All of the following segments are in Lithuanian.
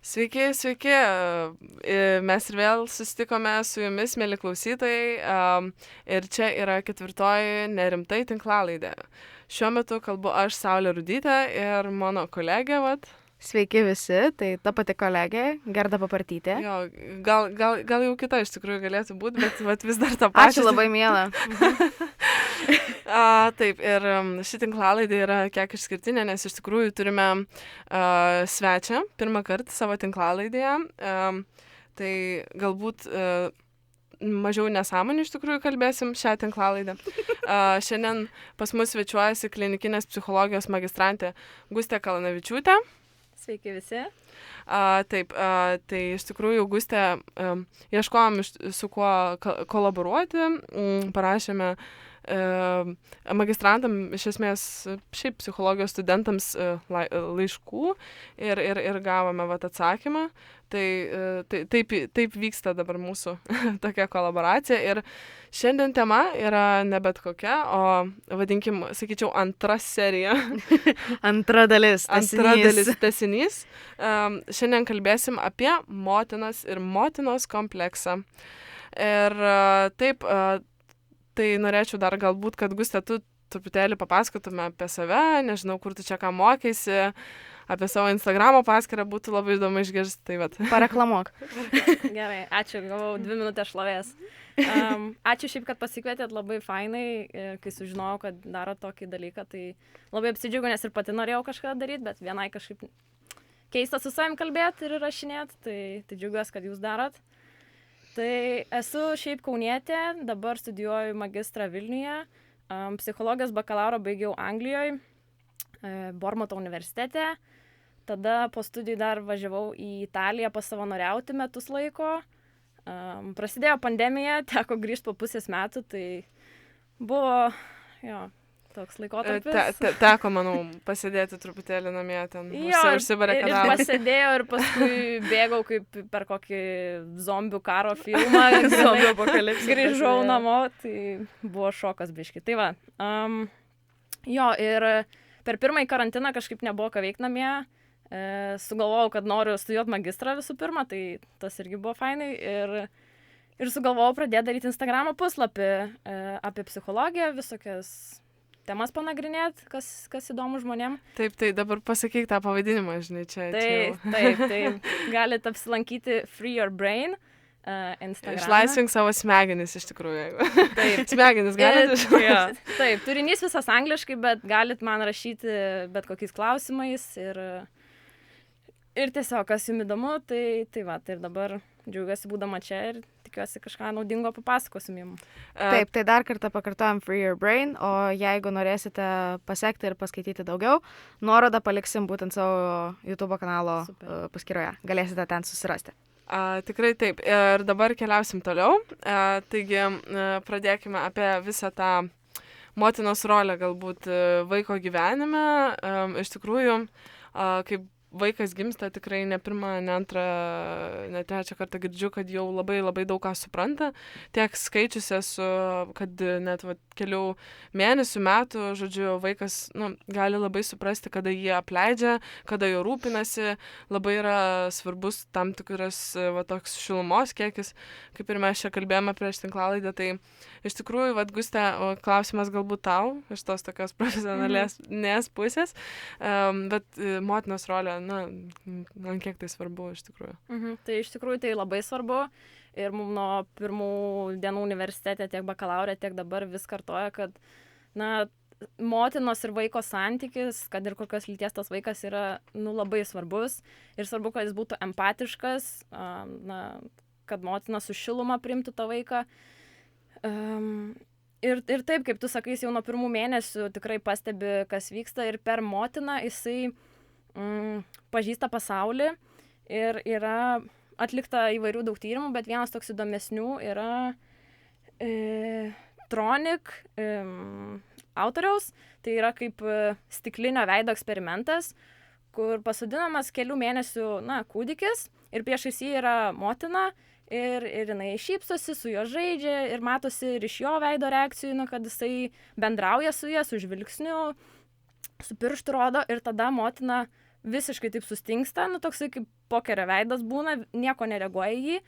Sveiki, sveiki. Mes ir vėl susitikome su jumis, mėly klausytojai. Ir čia yra 4. nerimtai tinklalaidė. Šiuo metu kalbu aš, Saulė Rudytė, ir mano kolegė, Sveiki visi, tai ta pati kolegė, Gerda Papartytė. Jo, gal jau kita iš tikrųjų galėtų būti, bet vis dar tą pačią. Ačiū labai, miela. Taip, ir ši tinklalaidė yra kiek išskirtinė, nes iš tikrųjų turime svečią pirmą kartą savo tinklalaidėje. Tai galbūt mažiau nesąmonių iš tikrųjų kalbėsim šią tinklalaidę. Šiandien pas mus svečiuojasi klinikinės psichologijos magistrantė Gustė Kalanavičiūtė. Sveiki visi. Taip, tai iš tikrųjų Gustė ieškojom su kuo kolaboruoti, parašėme magistrantam, iš esmės šiaip psichologijos studentams laiškų ir gavome atsakymą. Tai taip vyksta dabar mūsų tokia kolaboracija. Ir šiandien tema yra ne bet kokia, o vadinkim, sakyčiau, antra serija. Antra dalis, tęsinys. Šiandien kalbėsim apie motinas ir motinos kompleksą. Ir taip, tai norėčiau dar galbūt, kad Gustė, tu truputėlį papasakotume apie save, nežinau, kur tu čia ką mokėsi, apie savo Instagramo paskyrą būtų labai įdomu išgirsti. Tai Pareklamuok. Gerai, ačiū, gavau 2 minutės šlovės. Ačiū šiaip, kad pasikvietėt, labai fainai, kai sužinojau, kad daro tokį dalyką, tai labai apsidžiaugiu, nes ir pati norėjau kažką daryti, bet vienai kažkaip keista su savim kalbėti ir rašinėti, tai džiaugiuosi, kad jūs darot. Tai esu šiaip kaunietė, dabar studijuoju magistrą Vilniuje, psichologijos bakalauro baigiau Anglijoje, Bormoto universitete, tada po studijų dar važiavau į Italiją pasavanoriauti metus laiko, prasidėjo pandemija, teko grįžti po pusės metų, tai buvo, toks laikotarpis. Teko, manau, pasėdėti truputėlį namie ten, užsibarikadavus. Ir pasėdėjau ir paskui bėgau kaip per kokį zombių karo filmą, zombių apokalipsį. Grįžau namo, tai buvo šokas biški. Tai va, ir per pirmąjį karantiną kažkaip nebuvo ką veikti namie. Sugalvojau, kad noriu studijuoti magistrą visų pirma, tai tas irgi buvo fainai. Ir sugalvojau pradėti daryti Instagramo puslapį apie psichologiją, visokias temas panagrinėti, kas įdomu žmonėm. Taip, tai dabar pasakyk tą pavadinimą, žinai, čia. Taip. Galite apsilankyti Free Your Brain Instagram'e. Išlaisvink savo smegenis iš tikrųjų. Taip. Smegenis galite išlaisvinti. Taip, turinys visas angliškai, bet galit man rašyti bet kokiais klausimais ir tiesiog, kas jums įdomu, tai ir dabar džiaugiuosi būdama čia ir tikiuosi kažką naudingo papasakosim jums. Taip, tai dar kartą pakartojam Free Your Brain, o jeigu norėsite pasekti ir paskaityti daugiau, nuorodą paliksim būtent savo YouTube kanalo paskyroje. Galėsite ten susirasti. Tikrai taip. Ir dabar keliausim toliau. Taigi, pradėkime apie visą tą motinos rolę galbūt vaiko gyvenime. Iš tikrųjų, kaip vaikas gimsta, tikrai ne pirmą, ne antrą, ne trečią kartą girdžiu, kad jau labai labai daug ką supranta. Tiek skaičiusi esu, kad net kelių mėnesių, metų, žodžiu, vaikas gali labai suprasti, kada jį apleidžia, kada jo rūpinasi. Labai yra svarbus tam tikras toks šilumos kiekis, kaip ir mes čia kalbėjome prieš tinklalaidę. Tai iš tikrųjų, Gustė, klausimas galbūt tau, iš tos tokios profesionalės pusės, bet motinos rolė, kiek tai svarbu iš tikrųjų. Tai iš tikrųjų tai labai svarbu ir mums nuo pirmų dienų universitete, tiek bakalaure, tiek dabar vis kartoja, kad motinos ir vaiko santykis, kad ir kokios lyties tas vaikas yra labai svarbus ir svarbu, kad jis būtų empatiškas, kad motina su šiluma priimtų tą vaiką. Ir taip, kaip tu sakai, jau nuo pirmų mėnesių tikrai pastebi, kas vyksta ir per motiną jisai pažįsta pasaulį ir yra atlikta įvairių daug tyrimų, bet vienas toks įdomesnių yra Tronic autoriaus, tai yra kaip stiklinio veido eksperimentas, kur pasodinamas kelių mėnesių kūdikis ir priešais jį yra motina ir jinai šypsosi, su juo žaidžia ir matosi ir iš jo veido reakcijų, kad jisai bendrauja su juo, su žvilgsniu, su pirštu rodo ir tada motina visiškai taip sustingsta, nu toksai kaip pokerio veidas būna, nieko nereaguoja į jį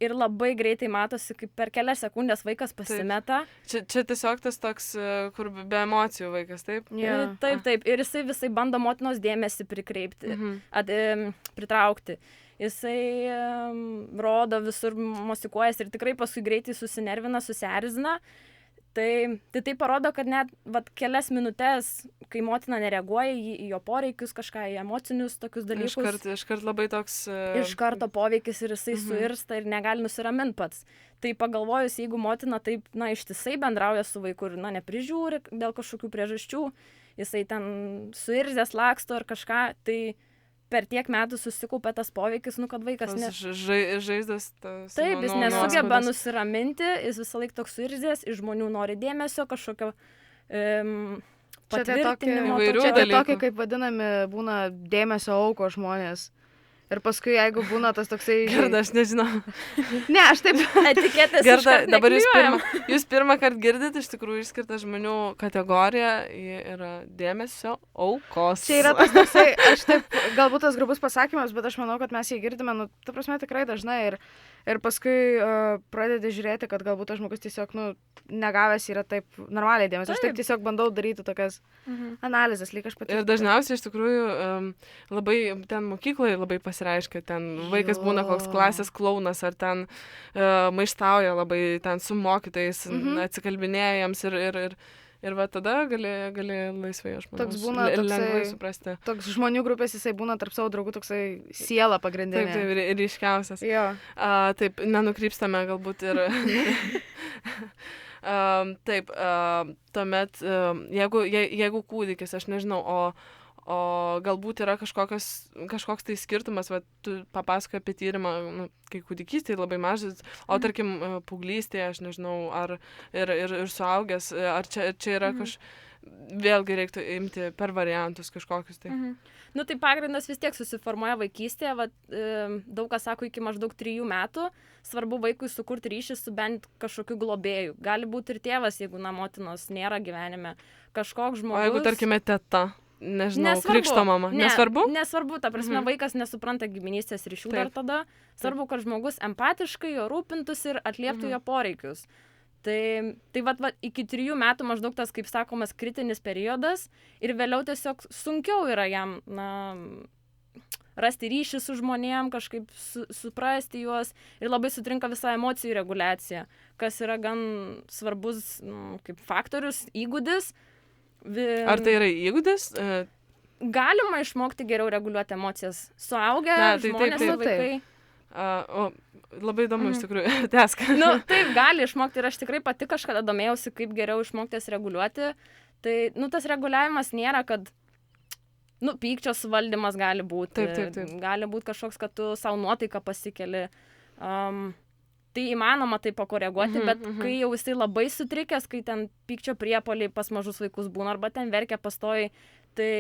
ir labai greitai matosi, kaip per kelias sekundės vaikas pasimeta. Čia tiesiog tas toks, kur be emocijų vaikas, taip? Taip. Ir jisai visai bando motinos dėmesį prikreipti, pritraukti. Jisai rodo visur mosikuojas ir tikrai paskui greitai susinervina, susierzina. Tai parodo, kad net kelias minutės, kai motina nereaguoja į jo poreikius, kažką, į emocinius tokius dalykus. Iškart labai toks... Iš karto poveikis ir jisai suirsta ir negali nusiraminti pats. Tai pagalvojus, jeigu motina taip, ištisai bendrauja su vaiku ir, neprižiūri dėl kažkokių priežasčių, jisai ten suirzęs laksto ar kažką, tai per tiek metų susikaupė tas poveikis, kad vaikas... Žaizdas... Taip, jis nesugeba nusiraminti, jis visą laiką toks suirzęs, iš žmonių nori dėmesio, kažkokio patvirtinimo. Čia tie tokie, kaip vadinami, būna dėmesio auko žmonės. Ir paskui, jeigu būna tas toksai... Gerda, aš nežinau. Ne, aš taip... Etiketės Gerda, dabar jūs pirmą kartą girdit, iš tikrųjų išskirta žmonių kategorija yra dėmesio aukos. Čia yra tas toksai, aš taip, galbūt tas grubus pasakymas, bet aš manau, kad mes jį girdime, ta prasme, tikrai dažnai. Ir paskui pradedi žiūrėti, kad galbūt tas žmogus tiesiog, negavęs yra taip normaliai dėmesio. Aš taip tiesiog bandau daryti tokias analizės, lyg aš pati. Ir dažniausiai iš tikrųjų labai ten mokykloje labai pasireiškia, ten vaikas būna koks klasės klounas, ar ten maištauja labai ten su mokytojais, atsikalbinėja jiems ir va tada gali laisvai, aš manau, toks būna lengvai suprasti. Toks žmonių grupės jisai būna tarp savo draugų toksai siela pagrindinė. Taip, ir ryškiausias. Jo. Taip, nenukrypstame galbūt ir... Taip, tuomet, jeigu kūdikis, aš nežinau, o galbūt yra kažkoks tai skirtumas, va, tu papasakoji apie tyrimą, kai kūdikystėje labai mažas, o tarkim, paauglystėje, aš nežinau, ar ir suaugęs, ar čia yra vėlgi reiktų imti per variantus kažkokius tai. Tai pagrindas vis tiek susiformuoja vaikystėje, daug kas sako iki maždaug 3 metų, svarbu vaikui sukurti ryšį su bent kažkokiu globėju. Gali būti ir tėvas, jeigu motinos nėra gyvenime, kažkoks žmogus. O jeigu, tarkime, teta? Nežinau, krikšto mama. Nesvarbu? Nesvarbu, ta prasme, vaikas nesupranta giminystės ryšių dar tada. Svarbu, kad žmogus empatiškai jo rūpintųsi ir atlieptų jo poreikius. Tai iki 3 metų maždaug tas, kaip sakomas, kritinis periodas ir vėliau tiesiog sunkiau yra jam, rasti ryšį su žmonėm, kažkaip suprasti juos ir labai sutrinka visa emocijų reguliacija, kas yra gan svarbus kaip faktorius, įgūdis. Ar tai yra įgūdis? Galima išmokti geriau reguliuoti emocijas. Suaugę žmonės ir vaikai. Labai įdomu, iš tikrųjų, tęsk. Taip, gali išmokti ir aš tikrai pati kažkada domėjausi, kaip geriau išmokti jas reguliuoti. Tai, tas reguliavimas nėra, kad, pykčio suvaldymas gali būti. Taip. Gali būti kažkoks, kad tu savo nuotaiką pasikeli. Tai įmanoma tai pakoreguoti, bet kai jau jisai labai sutrikęs, kai ten pykčio priepuoliai pas mažus vaikus būna, arba ten verkia pastoviai, tai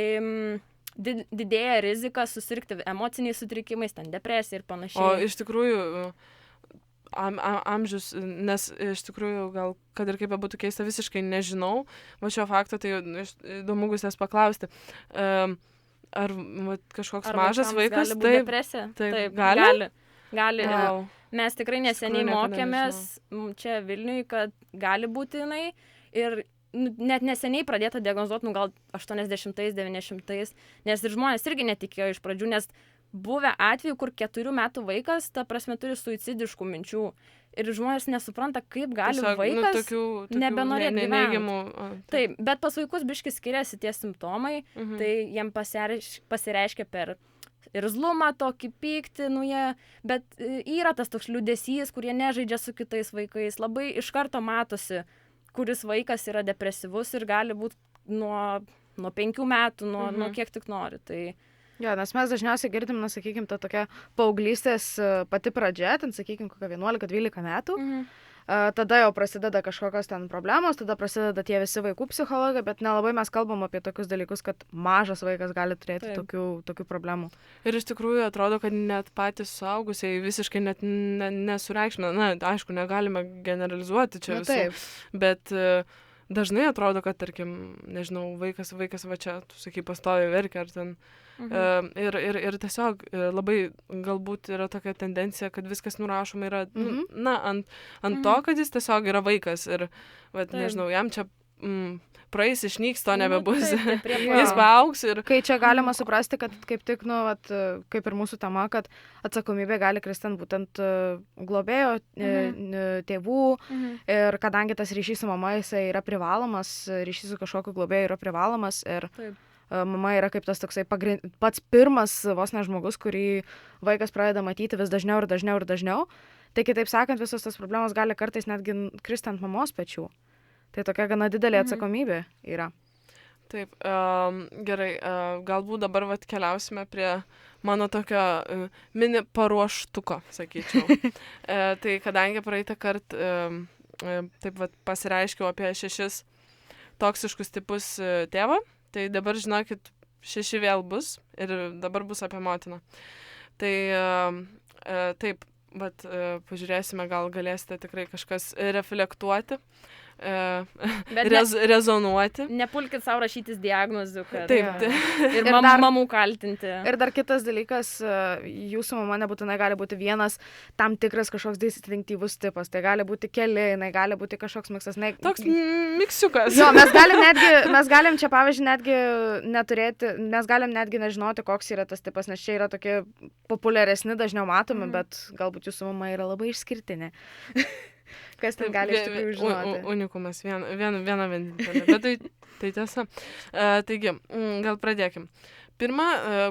didėja rizika susirgti emociniais sutrikimais, ten depresija ir panašiai. O iš tikrųjų, amžius, nes iš tikrųjų gal, kad ir kaip būtų keista, visiškai nežinau, šio fakto, tai įdomu Gustės paklausti. Ar kažkoks mažas vaikas? Gali būti depresija? Taip, gali. Wow. Mes tikrai neseniai mokėmės čia Vilniui, kad gali būti jinai ir net neseniai pradėta diagnozuoti, gal 80-90, nes ir žmonės irgi netikėjo iš pradžių, nes buvę atvejų, kur 4 metų vaikas, ta prasme, turi suicidiškų minčių ir žmonės nesupranta, kaip gali vaikas tokių nebenorėti gyventi. Taip, bet pas vaikus biškis skiriasi tie simptomai, tai jiem pasireiškia per irzlumą, tokį pyktį, bet yra tas toks liūdesys, kurie nežaidžia su kitais vaikais, labai iš karto matosi, kuris vaikas yra depresyvus ir gali būti nuo 5 metų, nuo kiek tik nori. Tai... Jo, nes mes dažniausiai girdim, sakykime, ta tokia paauglystės pati pradžia, ten, sakykime, kokia 11-12 metų. Tada jau prasideda kažkokios ten problemos, tada prasideda tie visi vaikų psichologai, bet nelabai mes kalbam apie tokius dalykus, kad mažas vaikas gali turėti tokių problemų. Ir iš tikrųjų atrodo, kad net patys suaugusiai visiškai net nesureikšmina. Aišku, negalime generalizuoti čia visų, bet dažnai atrodo, kad, tarkim, nežinau, vaikas va čia, tu sakai, pastoviai verkia, ar ten Ir tiesiog labai galbūt yra tokia tendencija, kad viskas nurašoma yra, ant to, kad jis tiesiog yra vaikas ir, nežinau, jam čia praeis, išnyks, to nebebus. Jis paaugs ir... Kai čia galima suprasti, kad kaip tik, kaip ir mūsų tema, kad atsakomybė gali kristi būtent globėjo, tėvų ir kadangi tas ryšys su mama, jisai yra privalomas, ryšys su kažkokiu globėju yra privalomas ir mama yra kaip tas toksai pats pirmas vos ne žmogus, kurį vaikas pradeda matyti vis dažniau ir dažniau ir dažniau. Tai kitaip sakant, visos tos problemos gali kartais netgi kristi ant mamos pečių. Tai tokia gana didelė atsakomybė yra. Taip, gerai, galbūt dabar keliausime prie mano tokio mini paruoštuko, sakyčiau. Tai kadangi praeitą kartą taip pasireiškiau apie 6 toksiškus tipus tėvą, tai dabar žinokit, 6 vėl bus ir dabar bus apie motiną. Tai taip, pažiūrėsime, gal galėsite tikrai kažkas reflektuoti. Rezonuoti. Nepulkit savo rašytis diagnozių, kad taip. Ir mamų kaltinti. Ir dar kitas dalykas, jūsų mama nebūtinai gali būti vienas tam tikras kažkoks distinktyvus tipas. Tai gali būti keli, gali būti kažkoks miksas. Toks miksiukas. Jo, mes galim čia, pavyzdžiui, netgi neturėti, mes galim netgi nežinoti, koks yra tas tipas, nes čia yra tokie populiaresni, dažniau matomi, bet galbūt jūsų mama yra labai išskirtinė. Kas ten gali iš tikrųjų žinoti. Unikumas, viena vienintelė, bet tai tiesa. Taigi, gal pradėkim. Pirma,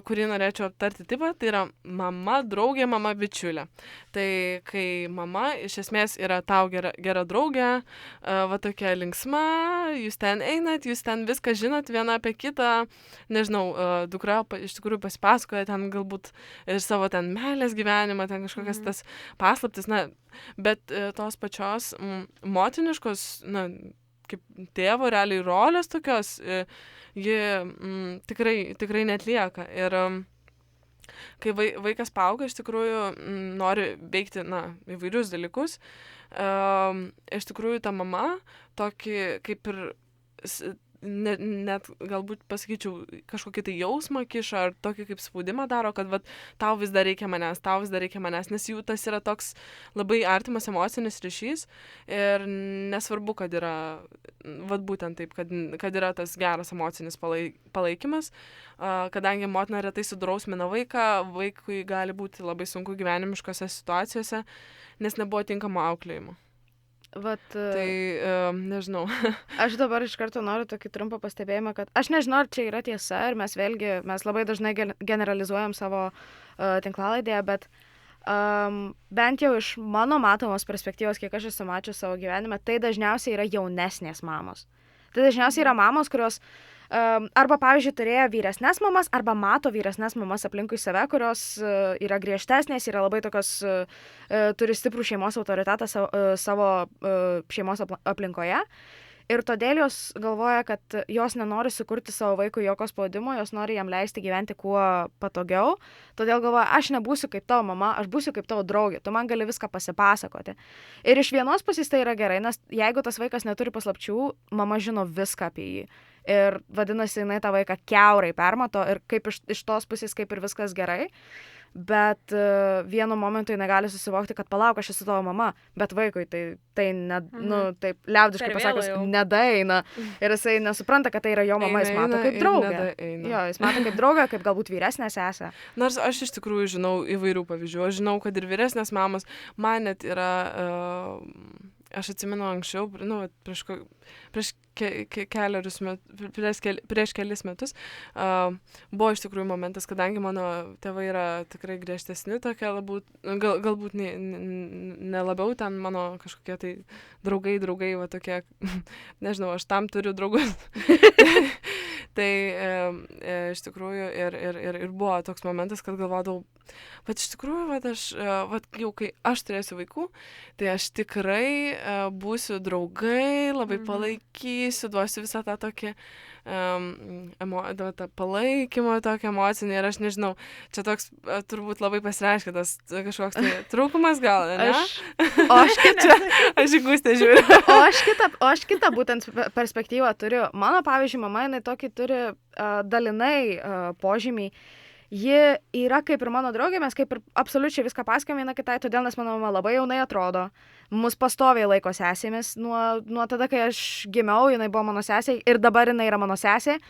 kurį norėčiau aptarti tipą, tai yra mama, draugė, mama, bičiulė. Tai kai mama iš esmės yra tau gera draugė, tokia linksma, jūs ten einat, jūs ten viską žinot viena apie kitą, nežinau, dukra iš tikrųjų pasipasakoja ten galbūt ir savo ten meilės gyvenimą, ten kažkokias tas paslaptis, bet tos pačios motiniškos, kaip tėvo realiai rolės tokios, ji tikrai netlieka. Ir kai vaikas paauga, iš tikrųjų nori veikti, įvairius dalykus, iš tikrųjų ta mama tokį kaip ir net galbūt pasakyčiau kažkokį tai jausmą kiša ar tokį kaip spaudimą daro, kad tau vis dar reikia manęs, nes jų tas yra toks labai artimas emocinis ryšys ir nesvarbu, kad yra būtent taip, kad yra tas geras emocinis palaikymas, kadangi motina retai sudrausmina vaikui gali būti labai sunku gyvenimiškose situacijose, nes nebuvo tinkamo auklėjimo. Tai nežinau. Aš dabar iš karto noriu tokį trumpą pastebėjimą, kad aš nežinau, ar čia yra tiesa ir mes labai dažnai generalizuojam savo tinklalaidėje, bet bent jau iš mano matomos perspektyvos, kiek aš esu mačius savo gyvenime, tai dažniausiai yra jaunesnės mamos. Tai dažniausiai yra mamos, kurios arba, pavyzdžiui, turėjo vyresnės mamas, arba mato vyresnės mamas aplinkui save, kurios yra griežtesnės, yra labai tokios, turi stiprų šeimos autoritetą savo šeimos aplinkoje. Ir todėl jos galvoja, kad jos nenori sukurti savo vaikui jokio spaudimo, jos nori jam leisti gyventi kuo patogiau. Todėl galvoja, aš nebūsiu kaip tavo mama, aš būsiu kaip tavo draugė, tu man gali viską pasipasakoti. Ir iš vienos pusės tai yra gerai, nes jeigu tas vaikas neturi paslapčių, mama žino viską apie jį. Ir vadinasi, jinai tą vaiką kiaurai permato ir kaip iš tos pusės kaip ir viskas gerai. Bet vienu momentu jinai gali susivokti, kad palauk, aš esu tavo mama, bet vaikui tai taip liaudiškai pasakius, nedaeina. Ir jisai nesupranta, kad tai yra jo mama, jis mato kaip draugė. Jo, jis mato kaip draugė, kaip galbūt vyresnė sesė. Nors aš iš tikrųjų žinau įvairių pavyzdžių. Aš žinau, kad ir vyresnės mamos, man net yra... Aš atsimenu anksčiau, prieš kelis metus, buvo iš tikrųjų momentas, kadangi mano tėvai yra tikrai griežtesni, tokie galbūt ne labiau ten mano kažkokie tai draugai, tokie, nežinau, aš tam turiu draugus. Tai iš tikrųjų ir buvo toks momentas, kad galvodavau, bet iš tikrųjų, jau kai aš turėsiu vaikų, tai aš tikrai būsiu draugai, labai palaikysiu, duosiu visą tą tokį palaikymo tokio emocinį ir aš nežinau, čia toks turbūt labai pasireiškia tas kažkoks tai trūkumas gal, ne? Aš į Gustę žiūriu. O aš kitą būtent perspektyvą turiu. Mano, pavyzdžiui, mama, jinai tokį turi dalinai požymį. Ji yra kaip ir mano draugė, mes kaip ir absoliučiai viską pasakėm viena kitai, todėl nes mano mama labai jaunai atrodo. Mus pastoviai laiko sesėmis. Nuo tada, kai aš gimiau, jinai buvo mano sesė ir dabar jinai yra mano sesė.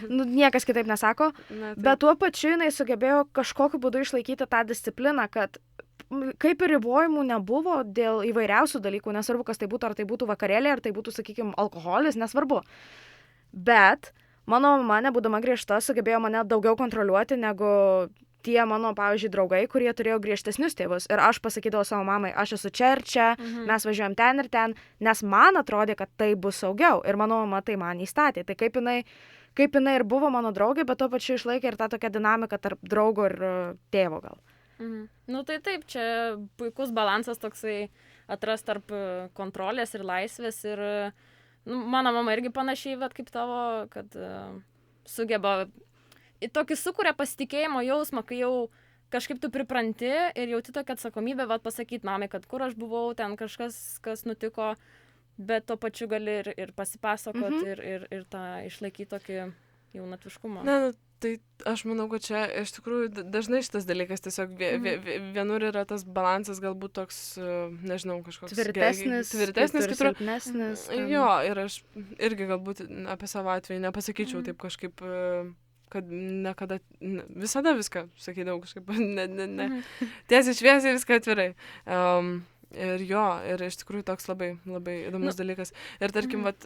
Niekas kitaip nesako. Bet tuo pačiu jinai sugebėjo kažkokiu būdu išlaikyti tą discipliną, kad kaip ir ribojimų nebuvo dėl įvairiausių dalykų, nesvarbu, kas tai būtų, ar tai būtų vakarėlė, ar tai būtų, sakykime, alkoholis, nesvarbu. Bet mano mama, nebūdama griežta, sugebėjo mane daugiau kontroliuoti negu tie mano, pavyzdžiui, draugai, kurie turėjo griežtesnius tėvus. Ir aš pasakydavau savo mamai, aš esu čia ir čia, mes važiuojam ten ir ten, nes man atrodė, kad tai bus saugiau. Ir mano mama tai man įstatė. Tai kaip jinai ir buvo mano draugė, bet tuo pačiu išlaikė ir tą tokią dinamiką tarp draugo ir tėvo gal. Nu tai taip, čia puikus balansas toksai atras tarp kontrolės ir laisvės ir mano mama irgi panašiai, vat, kaip tavo, kad sugeba, tokį sukuria pasitikėjimo jausmą, kai jau kažkaip tu pripranti ir jauti tokią atsakomybę, vat, pasakyti mamai, kad kur aš buvau, ten kažkas, kas nutiko, bet tuo pačiu gali ir pasipasakot ir tą išlaikyti tokį jaunatviškumą. Ne, tai aš manau, kad čia iš tikrųjų dažnai šitas dalykas tiesiog vienur yra tas balansas galbūt toks, nežinau, kažkoks tvirtesnis, kitur silpnesnis. Jo, ir aš irgi galbūt apie savo atvejį nepasakyčiau taip kažkaip, kad visada viską sakydavau kažkaip, tiesiai šviesiai viską atvirai. Ir jo, ir iš tikrųjų toks labai, labai įdomus dalykas. Ir tarkim, vat,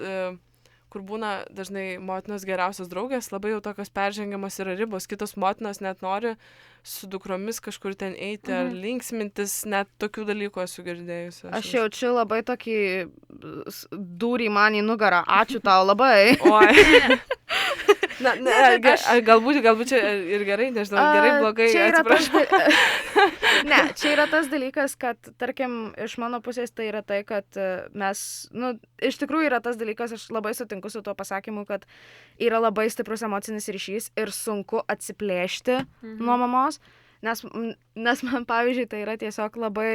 kur būna dažnai motinos geriausios draugės, labai jau tokios peržengiamos yra ribos, kitos motinos net nori su dukromis kažkur ten eiti ar linksmintis, net tokių dalykų esu girdėjusi. Aš jaučiu labai tokį dūrį man į nugarą, ačiū tau labai. Oi. Galbūt čia ir gerai, nežinau, gerai, blogai, atsiprašau. Čia yra tas dalykas, kad, tarkim, iš mano pusės tai yra tai, kad mes, iš tikrųjų yra tas dalykas, aš labai sutinku su tuo pasakymu, kad yra labai stiprus emocinis ryšys ir sunku atsiplėšti nuo mamos, nes man, pavyzdžiui, tai yra tiesiog labai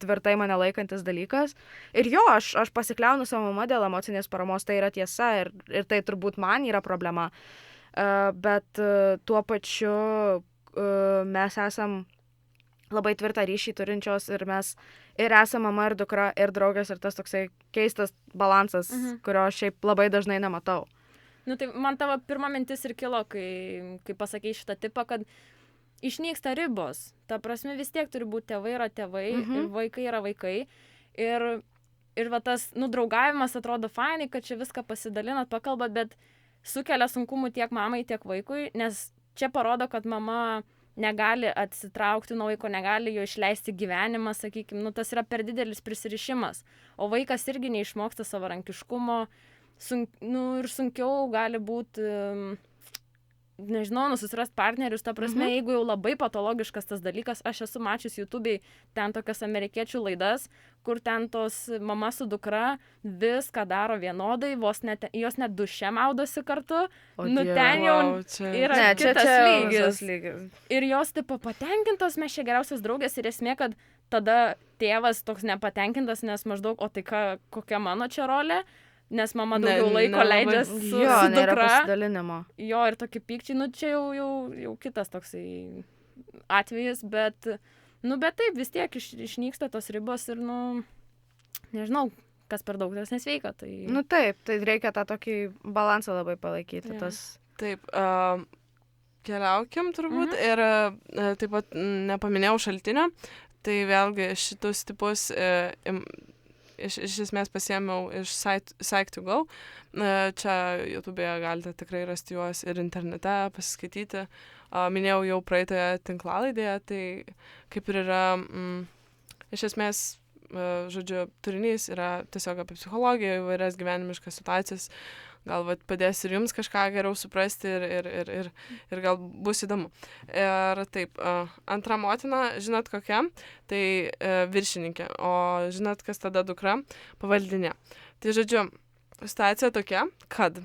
tvirtai mane laikantis dalykas. Ir jo, aš pasikliaunu savo mama dėl emocinės paramos, tai yra tiesa ir tai turbūt man yra problema. Bet tuo pačiu mes esam labai tvirtą ryšį turinčios ir mes ir esame mama ir dukra ir draugės ir tas toksai keistas balansas, kurio šiaip labai dažnai nematau. Nu tai man tavo pirma mintis ir kilo, kai pasakei šitą tipą, kad išnyksta ribos. Ta prasme vis tiek turi būti tėvai yra tėvai ir vaikai yra vaikai. Ir va tas draugavimas atrodo fainai, kad čia viską pasidalinat, pakalbat, bet sukelia sunkumų tiek mamai, tiek vaikui, nes čia parodo, kad mama negali atsitraukti nuo vaiko, negali jo išleisti gyvenimą, sakykime, tas yra per didelis prisirišimas. O vaikas irgi neišmoksta savarankiškumo, ir sunkiau gali būti, nežinau, susirasti partnerius, ta prasme, jeigu jau labai patologiškas tas dalykas, aš esu mačius YouTube'ai ten tokias amerikiečių laidas, kur ten tos mama su dukra viską daro vienodai, jos net duše maudosi kartu, ten jau yra kitas lygis. Ir jos tipo patenkintos, mes čia geriausios draugės ir esmė, kad tada tėvas toks nepatenkintas, nes maždaug, o tai kokia mano čia rolė? Nes mama daugiau laiko leidžia su dukra. Jo, ir tokie pykčiai, čia jau kitas toksai atvejis, bet taip vis tiek išnyksta tos ribos ir, nežinau, kas per daug tas nesveika. Tai... Taip, tai reikia tą tokį balansą labai palaikyti. Ja. Taip, keliaukim turbūt ir taip pat nepaminėjau šaltinio, tai vėlgi šitus tipus... Iš esmės pasiėmiau iš Psych2Go. Čia YouTube'e galite tikrai rasti juos ir internete, pasiskaityti. Minėjau jau praeitoje tinklalaidėje, tai kaip ir yra, iš esmės, žodžiu, turinys yra tiesiog apie psichologiją, įvairias gyvenimiškas situacijas. Gal padės ir jums kažką geriau suprasti ir gal bus įdomu. Ir taip, antra motina, žinot kokia, tai viršininkė, o žinot, kas tada dukra, pavaldinė. Tai žodžiu, situacija tokia, kad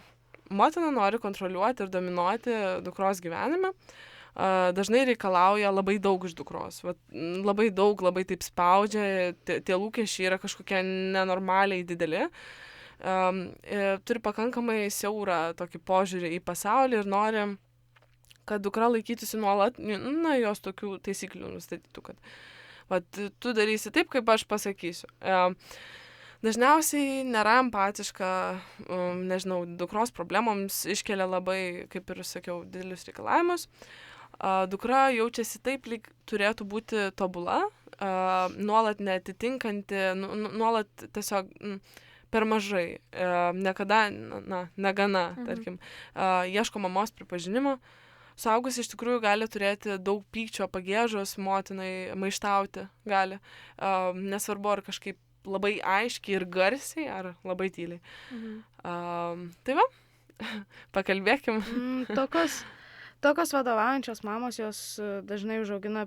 motina nori kontroliuoti ir dominuoti dukros gyvenime. Dažnai reikalauja labai daug iš dukros. Vat, labai daug, labai taip spaudžia, tie lūkesčiai yra kažkokie nenormaliai dideli. Turi pakankamai siaurą tokį požiūrį į pasaulį ir nori, kad dukra laikytųsi nuolat, jos tokių taisyklių nustatytų, kad vat, tu darysi taip, kaip aš pasakysiu. Dažniausiai nėra empatiška, nežinau, dukros problemoms iškelia labai, kaip ir sakiau, didelius reikalavimus. Dukra jaučiasi taip, lyg turėtų būti tobula, nuolat neatitinkanti, nuolat tiesiog per mažai, niekada, negana, tarkim, ieško mamos pripažinimo. Suaugusi iš tikrųjų gali turėti daug pykčio, pagiežos, motinai maištauti gali, nesvarbu ar kažkaip labai aiškiai ir garsiai, ar labai tyliai. Tai va, pakalbėkim. Tokios vadovaujančios mamos, jos dažnai užaugina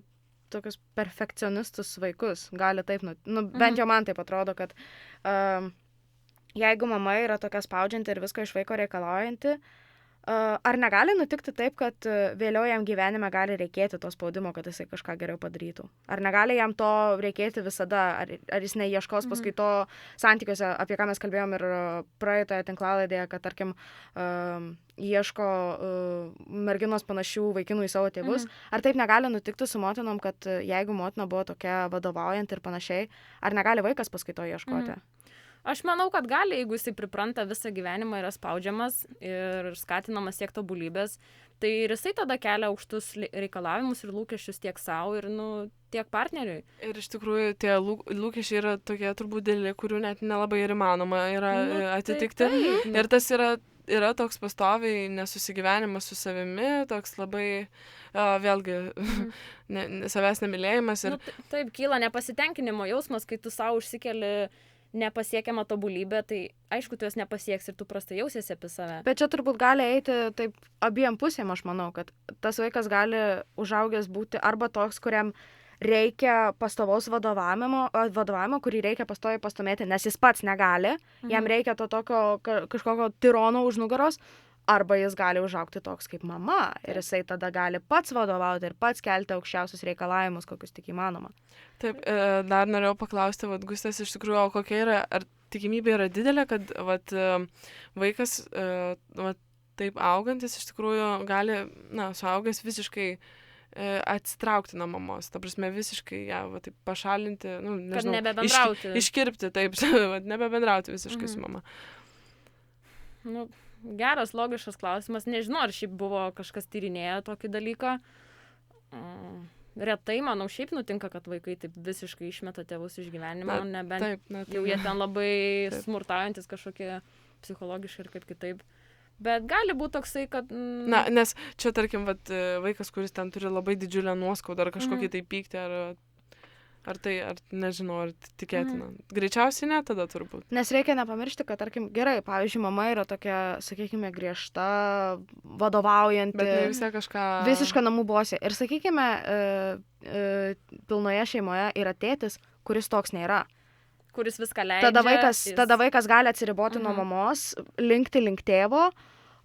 tokius perfekcionistus vaikus. Gali taip, bent jau man taip atrodo, kad jeigu mama yra tokia spaudžianti ir visko iš vaiko reikalaujanti, ar negali nutikti taip, kad vėliau jam gyvenime gali reikėti to spaudimo, kad jisai kažką geriau padarytų? Ar negali jam to reikėti visada? Ar jis neieškos paskui to santykiuose, apie ką mes kalbėjom ir praeitoje tinklalaidėje, kad, tarkim, ieško merginos panašių vaikinų į savo tėvus? Ar taip negali nutikti su motinom, kad jeigu motina buvo tokia vadovaujanti ir panašiai, ar negali vaikas paskui to ieškoti? Aš manau, kad gali, jeigu jisai pripranta visą gyvenimą, yra spaudžiamas ir skatinamas siekti tobulybės, tai ir jisai tada kelia aukštus reikalavimus ir lūkesčius tiek savo ir tiek partneriui. Ir iš tikrųjų tie lūkesčiai yra tokie turbūt dėlį, kurių net nelabai ir įmanoma yra atitikti. Taip. Ir tas yra toks pastoviai nesusigyvenimas su savimi, toks labai vėlgi savęs nemylėjimas. Ir... Taip, kyla nepasitenkinimo jausmas, kai tu savo užsikeli nepasiekiama tobulybė, tai aišku, tu jos nepasieks ir tu prastai jausiesi apie save. Bet čia turbūt gali eiti taip abiem pusėm, aš manau, kad tas vaikas gali užaugęs būti arba toks, kuriam reikia pastovaus vadovavimo, kurį reikia pastoviai pastumėti, nes jis pats negali, jam reikia to tokio kažkokio tirono už nugaros, arba jis gali užaugti toks kaip mama ir jisai tada gali pats vadovauti ir pats kelti aukščiausius reikalavimus, kokius tik įmanoma. Taip, dar norėjau paklausti, Gustas, iš tikrųjų, o kokia yra, ar tikimybė yra didelė, kad vaikas taip augantis iš tikrųjų gali, suaugęs visiškai atsitraukti nuo mamos, ta prasme visiškai ją taip pašalinti, nežinau, kad nebebendrauti. Iškirpti, taip, nebebendrauti visiškai su mama. Geras, logiškas klausimas. Nežinau, ar šiaip buvo kažkas tyrinėję tokį dalyką. Retai, manau, šiaip nutinka, kad vaikai taip visiškai išmeta tėvus iš gyvenimo, nebent jau jie ten labai smurtaujantis kažkokie psichologiškai ir kaip kitaip. Bet gali būti toksai, kad... Nes čia, tarkim, vaikas, kuris ten turi labai didžiulę nuoskaudą ar kažkokį tai pyktį, ar nežinau, ar tikėtina. Greičiausiai ne tada turbūt. Nes reikia nepamiršti, kad, tarkim, gerai, pavyzdžiui, mama yra tokia, sakykime, griežta, vadovaujanti. Bet ne visai kažką... Visiška namų bosė. Ir, sakykime, pilnoje šeimoje yra tėtis, kuris toks nėra. Kuris viską leidžia. Tada vaikas gali atsiriboti nuo mamos, linkti link tėvo,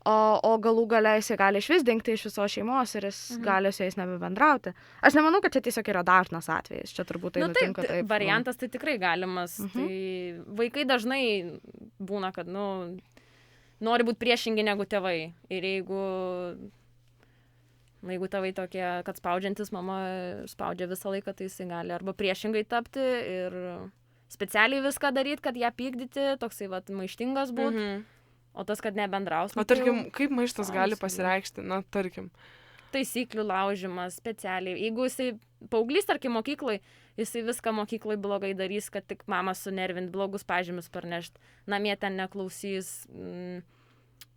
o galų gale jis gali išvis dingti iš visos šeimos ir jis gali su jais nebebendrauti. Aš nemanau, kad čia tiesiog yra dažnas atvejis. Čia turbūt tai nutinka taip. Variantas tai tikrai galimas. Tai vaikai dažnai būna, kad, nori būti priešingi negu tėvai. Ir jeigu tėvai tokie, kad spaudžiantis mama spaudžia visą laiką, tai jisai gali arba priešingai tapti ir specialiai viską daryti, kad ją pykdyti, toksai maištingas būtų. O tas, kad nebendraus. O tarkim, kaip maištas gali pasireikšti? Tarkim. Taisyklių laužimas specialiai. Jeigu jisai paauglys, tarkim, mokyklai, jisai viską mokyklai blogai darys, kad tik mamą sunervint, blogus pažymius parnešt, namie ten neklausys.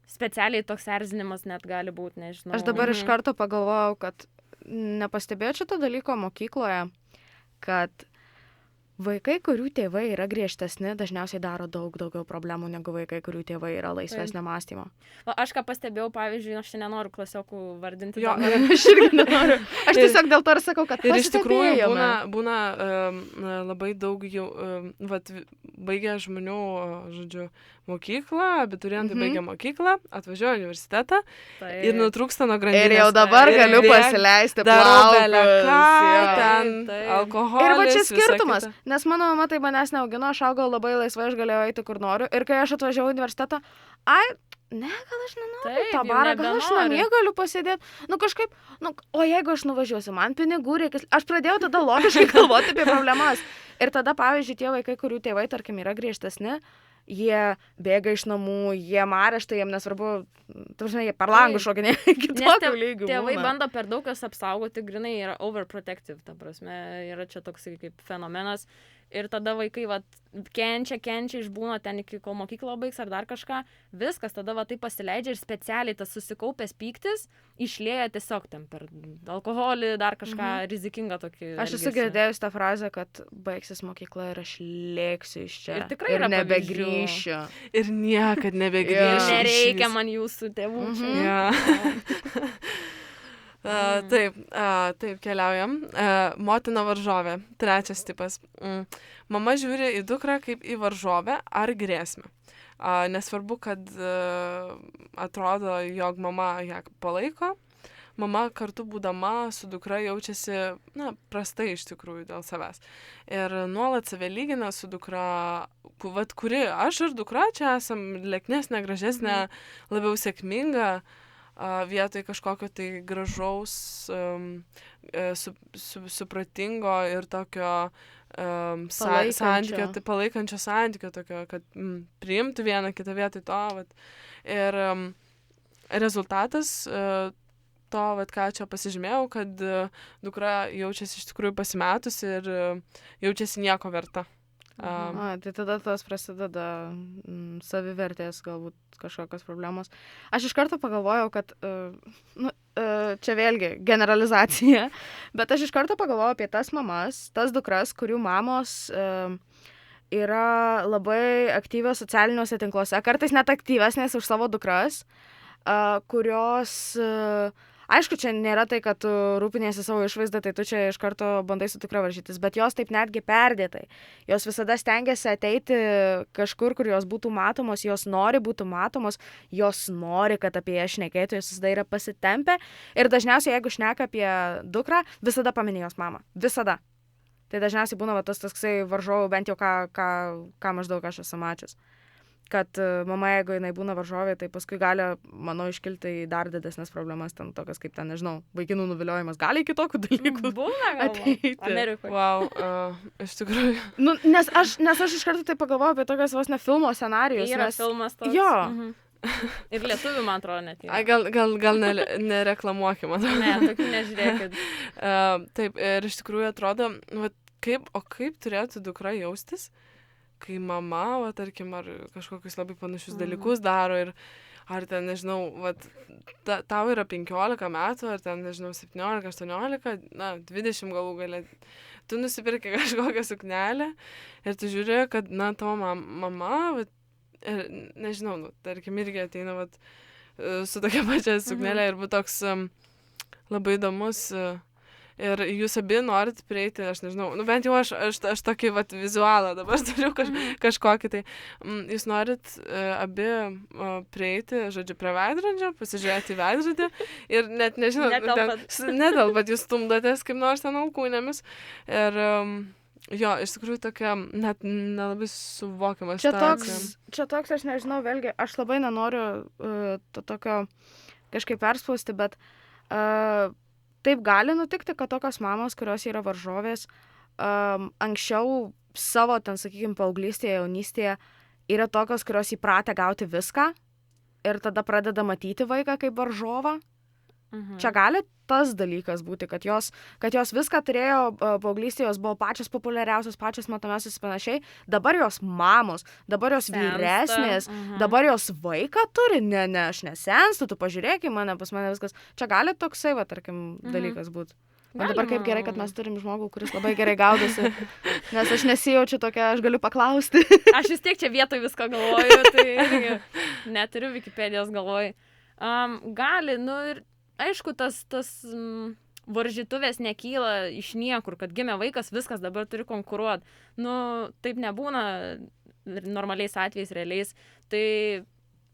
Specialiai toks erzinimas net gali būti, nežinau. Aš dabar iš karto pagalvojau, kad nepastebėjau šito dalyko mokykloje, kad vaikai, kurių tėvai yra griežtesni, dažniausiai daro daug daugiau problemų negu vaikai, kurių tėvai yra laisvesnio mąstymo. Aš ką pastebėjau, pavyzdžiui, aš čia nenoriu klasiokų vardinti. Jo, aš irgi nenoriu. Aš tiesiog dėl to ir sakau, kad ir iš tikrųjų būna labai daug jau, baigę žmonių, mokyklą, abiturientai baigia mokyklą, atvažiuoja į universitetą Tai- ir nutrūksta nuo grandinės. Ir jau dabar Ir galiu bėg- pasileisti darau plaukus. beleką, jo. ten Taip. alkoholis. Ir va čia visa skirtumas, kita. nes mano mama tai manęs neaugino, aš augau labai laisvai, aš galėjau eiti kur noriu. Ir kai aš atvažiavau į universitetą, ne, gal aš nenoriu Taip, tą jau barą, gal aš nebenori. namie galiu pasėdėti. Nu kažkaip, o jeigu aš nuvažiuosiu, man pinigų reikia. Aš pradėjau tada logiškai galvoti apie problemas. Ir tada, pavyzdžiui, tie vaikai, kurių tėvai, tarkim, yra griežtesni, jie bėga iš namų, jie mareštai, jiem nesvarbu, tu žinai, jie per langų Taip. šokinėja Nes kitokių lygių. tėvai būna. bando per daug kas apsaugoti, grinai yra overprotective, ta prasme, yra čia toksai kaip fenomenas. Ir tada vaikai, va, kenčia, išbūna ten iki kol mokyklą baigs ar dar kažką. Viskas, tada va tai pasileidžia ir specialiai tas susikaupęs pyktis išlieja tiesiog ten per alkoholį, dar kažką rizikingą tokį. Aš esu elgesį. girdėjus tą frazę, kad baigsis mokykla ir aš lėksiu iš čia. Ir tikrai yra nebegrįšiu. Ir niekad Ir nebegrįšiu. nereikia man jūsų tėvų. čia. Ja. Taip, keliaujam. Motina varžovė. Trečias tipas. Mama žiūri į dukrą kaip į varžovę ar grėsmę. Nesvarbu, kad atrodo, jog mama ją palaiko. Mama kartu būdama su dukra jaučiasi, prastai iš tikrųjų dėl savęs. Ir nuolat save lygina su dukra, kuri aš ir dukra čia esam leknesnė, gražesnė, labiau sėkminga. Vietoj kažkokio tai gražaus, supratingo ir tokio santykio, tai palaikančio santykio, tokio, kad priimtų vieną kitą vietoj to. Vat. Ir rezultatas to, vat, ką čia pasižymėjau, kad dukra jaučiasi iš tikrųjų pasimetusi ir jaučiasi nieko verta. Tai tada tos prasideda savivertės galbūt kažkokios problemos. Aš iš karto pagalvojau, kad čia vėlgi generalizacija, bet aš iš karto pagalvojau apie tas mamas, tas dukras, kurių mamos yra labai aktyvios socialiniuose tinkluose, kartais net aktyvesnės už savo dukras, kurios... Aišku, čia nėra tai, kad tu rūpinėsi savo išvaizdą, tai tu čia iš karto bandai su dukra varžytis, bet jos taip netgi perdėtai. Jos visada stengiasi ateiti kažkur, kur jos būtų matomos, jos nori būti matomos, jos nori, kad apie ją šnekėtų, jos visada yra pasitempę. Ir dažniausiai, jeigu šneka apie dukrą, visada paminė jos mamą. Visada. Tai dažniausiai būna va, tas toksai varžovų, bent jau ką maždaug aš esu mačius. Kad mama, jeigu jinai būna varžovė, tai paskui gali, manau, iškilti dar didesnės problemas, ten tokias kaip ten, nežinau, vaikinų nuviliojimas, gali iki tokių dalykų Būna ateiti. Amerikoje. Wow, iš tikrųjų. Nes aš iš karto tai pagalvojau apie tokias vos ne filmo scenarijus. Yra filmas toks. Jo. Ir lietuvių, man atrodo, net. Gal nereklamuokime. Ne, tokių nežiūrėkit. Taip, ir iš tikrųjų atrodo, kaip turėtų dukra jaustis, kai mama, tarkim, ar kažkokius labai panašius dalykus daro ir ar ten, nežinau, tau yra 15 metų, ar ten, nežinau, 17, 18, 20 galų galę. Tu nusipirki kažkokią suknelę ir tu žiūri, kad, tavo mama, nežinau, tarkim, irgi ateina, su tokia pačia suknelė ir būtų toks labai įdomus. Ir jūs abi norit prieiti, aš nežinau, bent jau aš tokį vizualą dabar turiu kažkokį, tai jūs norit abi prieiti, žodžiu, prie veidrodžio, pasižiūrėti į veidrodį ir net nežinau, netelpat, jūs stumdotės kaip nors ten alkūnėmis ir jo, iš tikrųjų tokia net nelabai suvokiama situacija. Čia toks, aš nežinau, vėlgi, aš labai nenoriu to tokio kažkaip perspausti, bet taip gali nutikti, kad tokios mamos, kurios yra varžovės, anksčiau savo, ten, sakykime, paauglystėje, jaunystėje, yra tokios, kurios įpratę gauti viską ir tada pradeda matyti vaiką kaip varžovą. Čia gali tas dalykas būti, kad jos viską turėjo paauglystėje, jos buvo pačios populiariausios, pačios matomiausios ir panašiai. Dabar jos mamos, dabar jos vyresnės, dabar jos vaiką turi, ne, aš nesenstu, tu pažiūrėk į mane, pas mane viskas. Čia gali toksai, tarkim, dalykas būti. Man dabar kaip gerai, kad mes turim žmogų, kuris labai gerai gaudosi, nes aš nesijaučiu tokia, aš galiu paklausti. Aš vis tiek čia vietoj viską galvoju, tai neturiu Wikipedijos galvoj. Gali, ir aišku, tas varžytuvės nekyla iš niekur, kad gimė vaikas, viskas dabar turi konkuruoti. Taip nebūna. normaliais atvejais, realiais, tai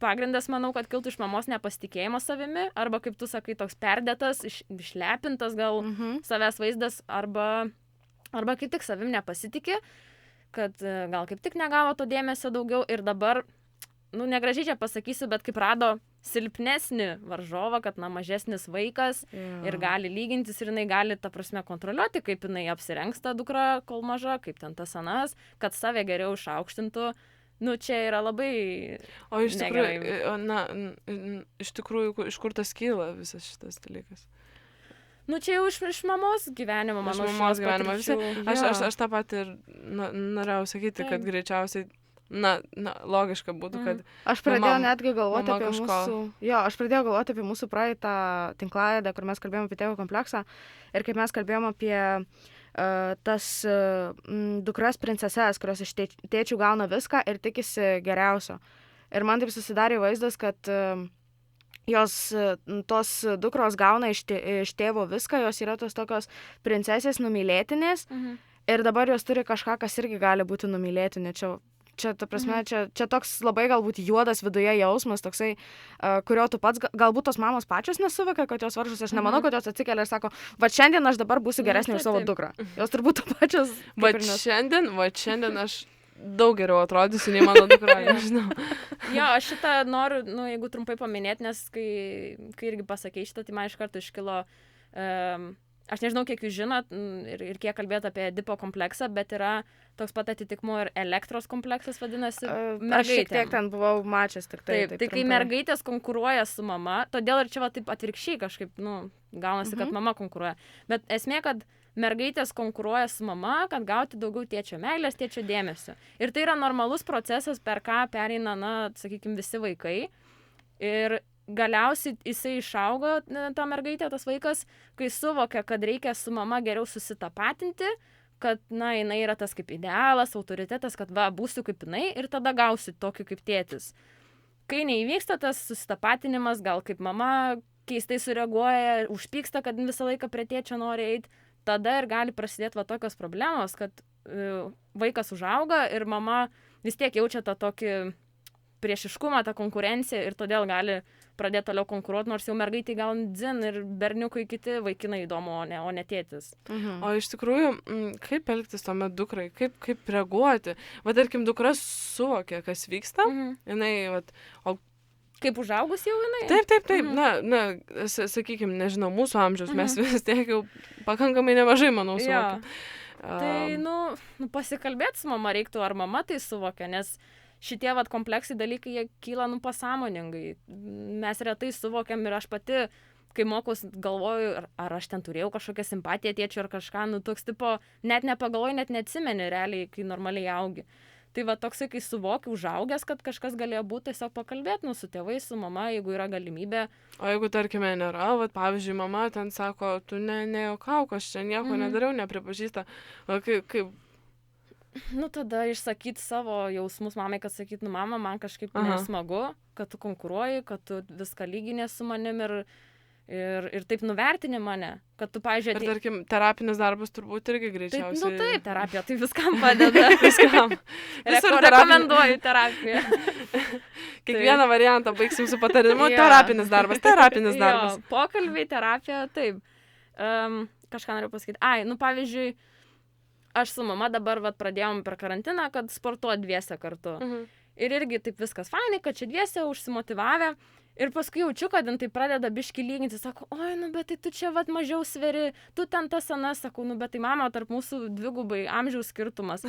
pagrindas, manau, kad kiltų iš mamos nepasitikėjimo savimi, arba, kaip tu sakai, toks perdėtas, išlepintas gal savęs vaizdas, arba kaip tik savim nepasitikė, kad gal kaip tik negavo to dėmesio daugiau ir dabar, negražiai čia pasakysiu, bet kaip rado silpnesnį varžovą, kad, mažesnis vaikas ir gali lygintis ir jinai gali, ta prasme, kontroliuoti, kaip jinai apsirengs tą dukrą, kol maža, kaip ten tas anas, kad save geriau išaukštintų. Čia yra labai O iš tikrųjų, negerai. iš tikrųjų, iš kur tas kyla visas šitas dalykas? Čia jau iš mamos gyvenimo, Iš manau, mamos šios gyvenimo visi. patirčių. Aš tą patį ir norėjau sakyti, Taip. kad greičiausiai, logiška būtų, kad Aš pradėjau mama- netgi galvoti mama apie kažko- aš pradėjau galvoti apie mūsų praeitą tinklalaidę, kur mes kalbėjome apie tėvo kompleksą ir kaip mes kalbėjome apie tas dukras princeses, kurios iš tėčių gauna viską ir tikisi geriausio. Ir man taip susidarė vaizdas, kad tos dukros gauna iš tėvo viską, jos yra tos tokios princesės numylėtinės ir dabar jos turi kažką, kas irgi gali būti numylėtinė. Čia, ta prasme, čia toks labai galbūt juodas viduje jausmas, toksai, kurio tu pats, galbūt tos mamos pačios nesuvokia, kad jos varžos. Aš nemanau, kad jos atsikelia ir sako, va šiandien aš dabar būsiu geresnė už savo dukrą. Jos turbūt pačios. va šiandien aš daug geriau atrodysiu nei mano dukra, nežinau. Jo, aš šitą noriu, jeigu trumpai paminėti, nes kai irgi pasakei šitą, tai man iš karto iškilo, aš nežinau, kiek jūs žinot ir kiek kalbėt apie Edipo kompleksą, bet yra toks pat atitikmuo ir elektros kompleksas, vadinasi, Aš šiek tiek ten buvau mačięs tik tai. Taip, tai kai mergaitės konkuruoja su mama, todėl ir čia va taip atvirkščiai kažkaip, gaunasi, kad mama konkuruoja. Bet esmė, kad mergaitės konkuruoja su mama, kad gauti daugiau tėčio meilės, tėčio dėmesio. Ir tai yra normalus procesas, per ką pereina, sakykime, visi vaikai. Ir galiausiai jisai išaugo, ta mergaitė, tas vaikas, kai suvokia, kad reikia su mama geriau susitapatinti, kad, jinai yra tas kaip idealas, autoritetas, kad būsiu kaip jinai ir tada gausiu tokį kaip tėtis. Kai neįvyksta tas susitapatinimas, gal kaip mama keistai sureaguoja, užpyksta, kad visą laiką prie tėčio nori eiti, tada ir gali prasidėti tokios problemos, kad vaikas užauga ir mama vis tiek jaučia tą tokį priešiškumą, tą konkurenciją ir todėl gali pradėti toliau konkuruoti, nors jau mergaitai gal dzin ir berniukai kiti vaikinai įdomu, o ne tėtis. O iš tikrųjų, kaip elgtis tuomet dukrai, kaip reaguoti? Tarkim, dukra suvokia, kas vyksta, jinai, Kaip užaugus jau jinai? Taip. Sakykime, nežinau, mūsų amžiaus mes vis tiek jau pakankamai nemažai, manau, suvokiam. Tai, pasikalbėti su mama reiktų, ar mama tai suvokia, nes šitie kompleksai dalykai, jie kyla, pasąmoningai. Mes retai suvokiam ir aš pati, kai mokaus, galvoju, ar aš ten turėjau kažkokią simpatiją tėčiui ar kažką, toks tipo, net nepagalvoju, net neatsimeni realiai, kai normaliai augi. Tai toksai, kai suvokiu užaugęs, kad kažkas galėjo būti, tiesiog pakalbėti, su tėvais, su mama, jeigu yra galimybė. O jeigu, tarkime, nėra, pavyzdžiui, mama ten sako, tu nejuokauk, aš čia nieko nedariau, nepripažįsta. Kaip tada išsakyti savo jausmus mamai, kad sakyt, mama, man kažkaip nesmagu, kad tu konkuruoji, kad tu viską lyginė su manim ir taip nuvertini mane, kad tu, pavyzdžiui, ir, tarkim, terapinis darbas turbūt irgi greičiausiai. Taip, terapija, tai viskam padeda. Viskam. Rekomenduoju terapiją. Kiekvieną variantą baigsim su patarimu, terapinis darbas. Jo, pokalbiai, terapija, taip. Kažką noriu pasakyti. Pavyzdžiui, aš su mama dabar pradėjom per karantiną, kad sportuoti dviese kartu. Ir irgi taip viskas fainai, kad čia dviese užsimotyvavę. Ir paskui jaučiu, kad tai pradeda biški lyginti, sako, oi, bet tai tu čia mažiau sveri, tu ten tas anas, sakau, bet tai mama, tarp mūsų dvigubai amžiaus skirtumas.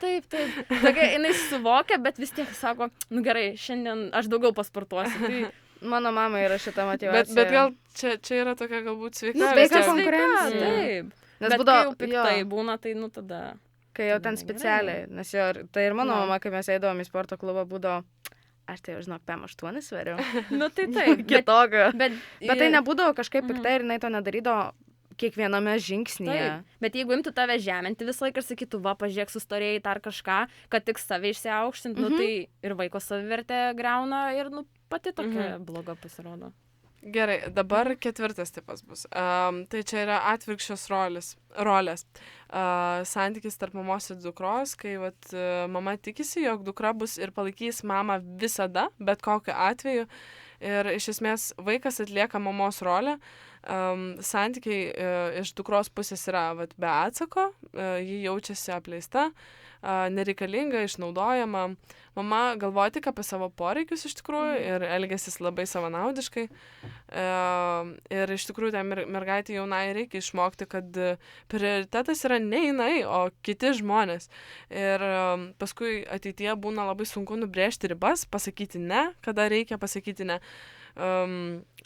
Taip. Tokia, jinai suvokia, bet vis tiek sako, gerai, šiandien aš daugiau pasportuosiu. Tai mano mama yra šita motyvacija. Bet gal čia yra tokia galbūt sveika. Sveika konkurencija. Taip. Nes bet būdavo, kai jau piktai būna, tai tada. Kai jau ten specialiai, nes tai ir mano mama, kai mes eidavom į sporto klubą, būdavo, aš tai jau žinok, 5-8 sveriu. Tai taip. Kitokio. Bet tai nebūdavo kažkaip piktai ir jinai to nedarydavo kiekviename žingsnyje. Taip. Bet jeigu imtų tave žeminti visą laiką ir sakytų, pažiūrėk, sustorėjai ar kažką, kad tik save išsiaukštinti, tai ir vaiko savivertę greuna ir pati tokia bloga pasirodo. Gerai, dabar 4 tipas bus. Tai čia yra atvirkščios rolės. Santykis tarp mamos ir dukros, kai mama tikisi, jog dukra bus ir palaikys mamą visada, bet kokiu atveju. Ir iš esmės vaikas atlieka mamos rolę. Santykiai iš dukros pusės yra be atsako, ji jaučiasi apleista, nereikalinga, išnaudojama. Mama galvoja tik apie savo poreikius iš tikrųjų ir elgiasis labai savanaudiškai. Ir iš tikrųjų tai mergaitė jaunai reikia išmokti, kad prioritetas yra ne jinai, o kiti žmonės. Ir paskui ateityje būna labai sunku nubrėžti ribas, pasakyti ne, kada reikia pasakyti ne.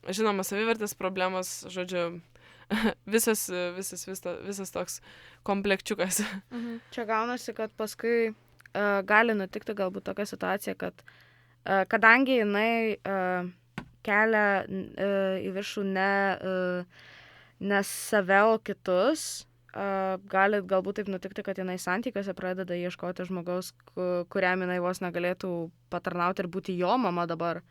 Žinoma, savivertės problemos, žodžiu, visas toks komplekčiukas. Čia gaunasi, kad paskui gali nutikti galbūt tokia situacija, kad kadangi jinai kelia į viršų ne save, o kitus, gali galbūt taip nutikti, kad jinai santykiuose pradeda ieškoti žmogaus, kuriam jinai vos negalėtų patarnauti ir būti jo mama dabar.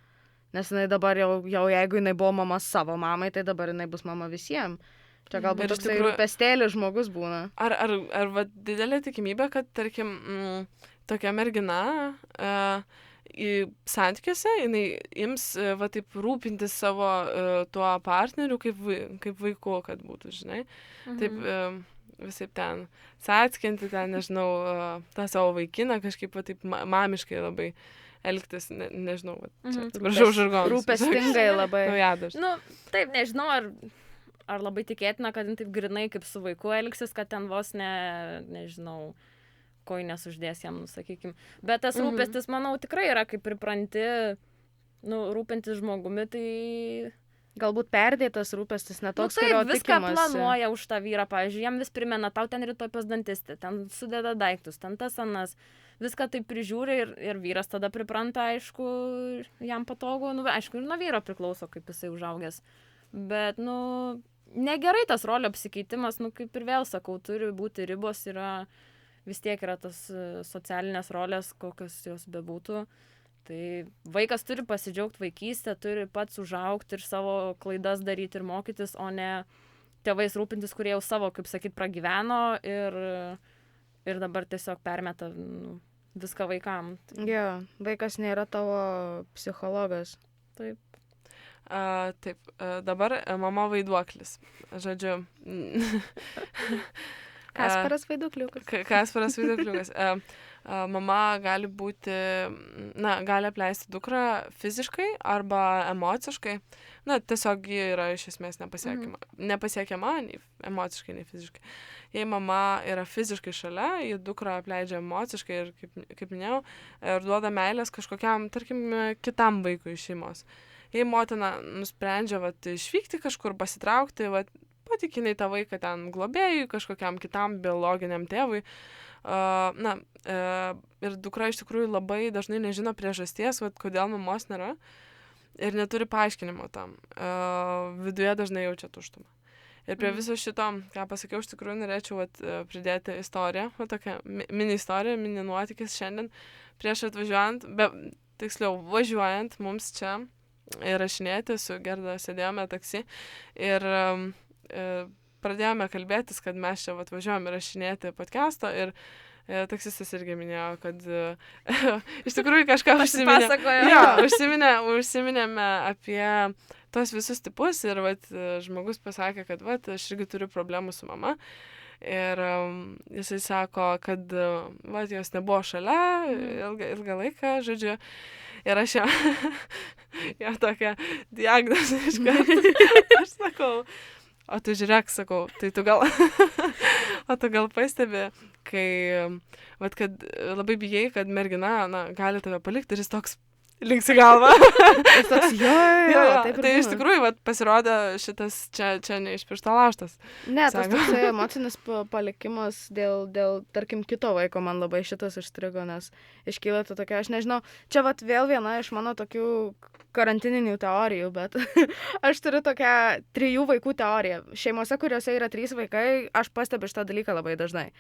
Nes jinai dabar jau jeigu jinai buvo mama savo mamai, tai dabar jinai bus mama visiems. Čia galbūt toksai rūpestėlis žmogus būna. Ar didelė tikimybė, kad, tarkim, tokia mergina į santykiuose, jinai ims taip rūpintis savo tuo partneriu kaip vaiku, kad būtų, žinai. Taip visai ten sąskinti, ten, nežinau, tą savo vaikiną kažkaip taip mamiškai labai elgtis, nežinau, čia prašau žargonus. Rūpestingai labai. Taip, nežinau, ar labai tikėtina, kad taip grinai kaip su vaiku elgsis, kad ten vos nežinau, kojines uždės jam, sakykim. Bet tas rūpestis, manau, tikrai yra, kaip pripranti, rūpintis žmogumi, tai... Galbūt perdėtas rūpestis, netoks, kurio tikimasi. Viską planuoja už tą vyrą, pavyzdžiui, jam vis primena, tau ten rytoj pas dantistį, ten sudeda daiktus, ten tas anas, viską taip prižiūri ir vyras tada pripranta, aišku, jam patogu, aišku, ir nuo vyro priklauso, kaip jisai užaugęs. Bet, negerai tas rolio apsikeitimas, kaip ir vėl sakau, turi būti ribos, vis tiek yra tas socialinės rolės, kokios jos bebūtų. Tai vaikas turi pasidžiaugti vaikystę, turi pats užaugti ir savo klaidas daryti ir mokytis, o ne tėvais rūpintis, kurie jau savo, kaip sakyt, pragyveno ir dabar tiesiog permeta viską vaikam. Vaikas nėra tavo psichologas. Taip. Taip, dabar mama vaiduoklis. Žodžiu. Kasparas vaiduokliukas. Kasparas vaiduokliukas. Mama gali būti, gali apleisti dukrą fiziškai arba emociškai. Tiesiog ji yra iš esmės nepasiekiama nei emociškai, nei fiziškai. Jei mama yra fiziškai šalia, ji dukrą apleidžia emociškai ir, kaip minėjau, ir duoda meilės kažkokiam, tarkim, kitam vaikui iš šeimos. Jei motina nusprendžia išvykti kažkur, pasitraukti, patikinai tą vaiką ten globėjui, kažkokiam kitam biologiniam tėvui. Ir dukra iš tikrųjų labai dažnai nežino priežasties, kodėl mamos nėra ir neturi paaiškinimo tam. Viduje dažnai jaučia tuštumą. Ir prie viso šito, ką pasakiau, iš tikrųjų norėčiau pridėti istoriją, tokia mini istorija, mini nuotykis šiandien prieš atvažiuojant, tiksliau važiuojant mums čia įrašinėti, su Gerda sėdėjome taksi ir pradėjome kalbėtis, kad mes čia važiuojame įrašinėti podcast'o ir taksistas irgi minėjo, kad iš tikrųjų kažką užsiminėme apie tos visus tipus ir žmogus pasakė, kad aš irgi turiu problemų su mama ir jisai sako, kad jos nebuvo šalia ilgą laiką, žodžiu, ir aš jo tokią diagnozę iškart, aš sakau, o tu žiūrėk, sakau, tai tu gal pastebi, kai, kad labai bijai, kad mergina, gali tave palikti ir jis toks linksi galvą. Jis toks, taip. Tai iš tikrųjų, pasirodė šitas čia ne iš piršto laužtas. Ne, tas toksai emocinis palikimas dėl, tarkim, kito vaiko man labai šitas užstrigo, nes iškyla ta tokia, aš nežinau, čia vėl viena iš mano tokių karantininių teorijų, bet aš turiu tokią 3 vaikų teoriją. Šeimose, kuriuose yra 3 vaikai, aš pastebiu šitą dalyką labai dažnai.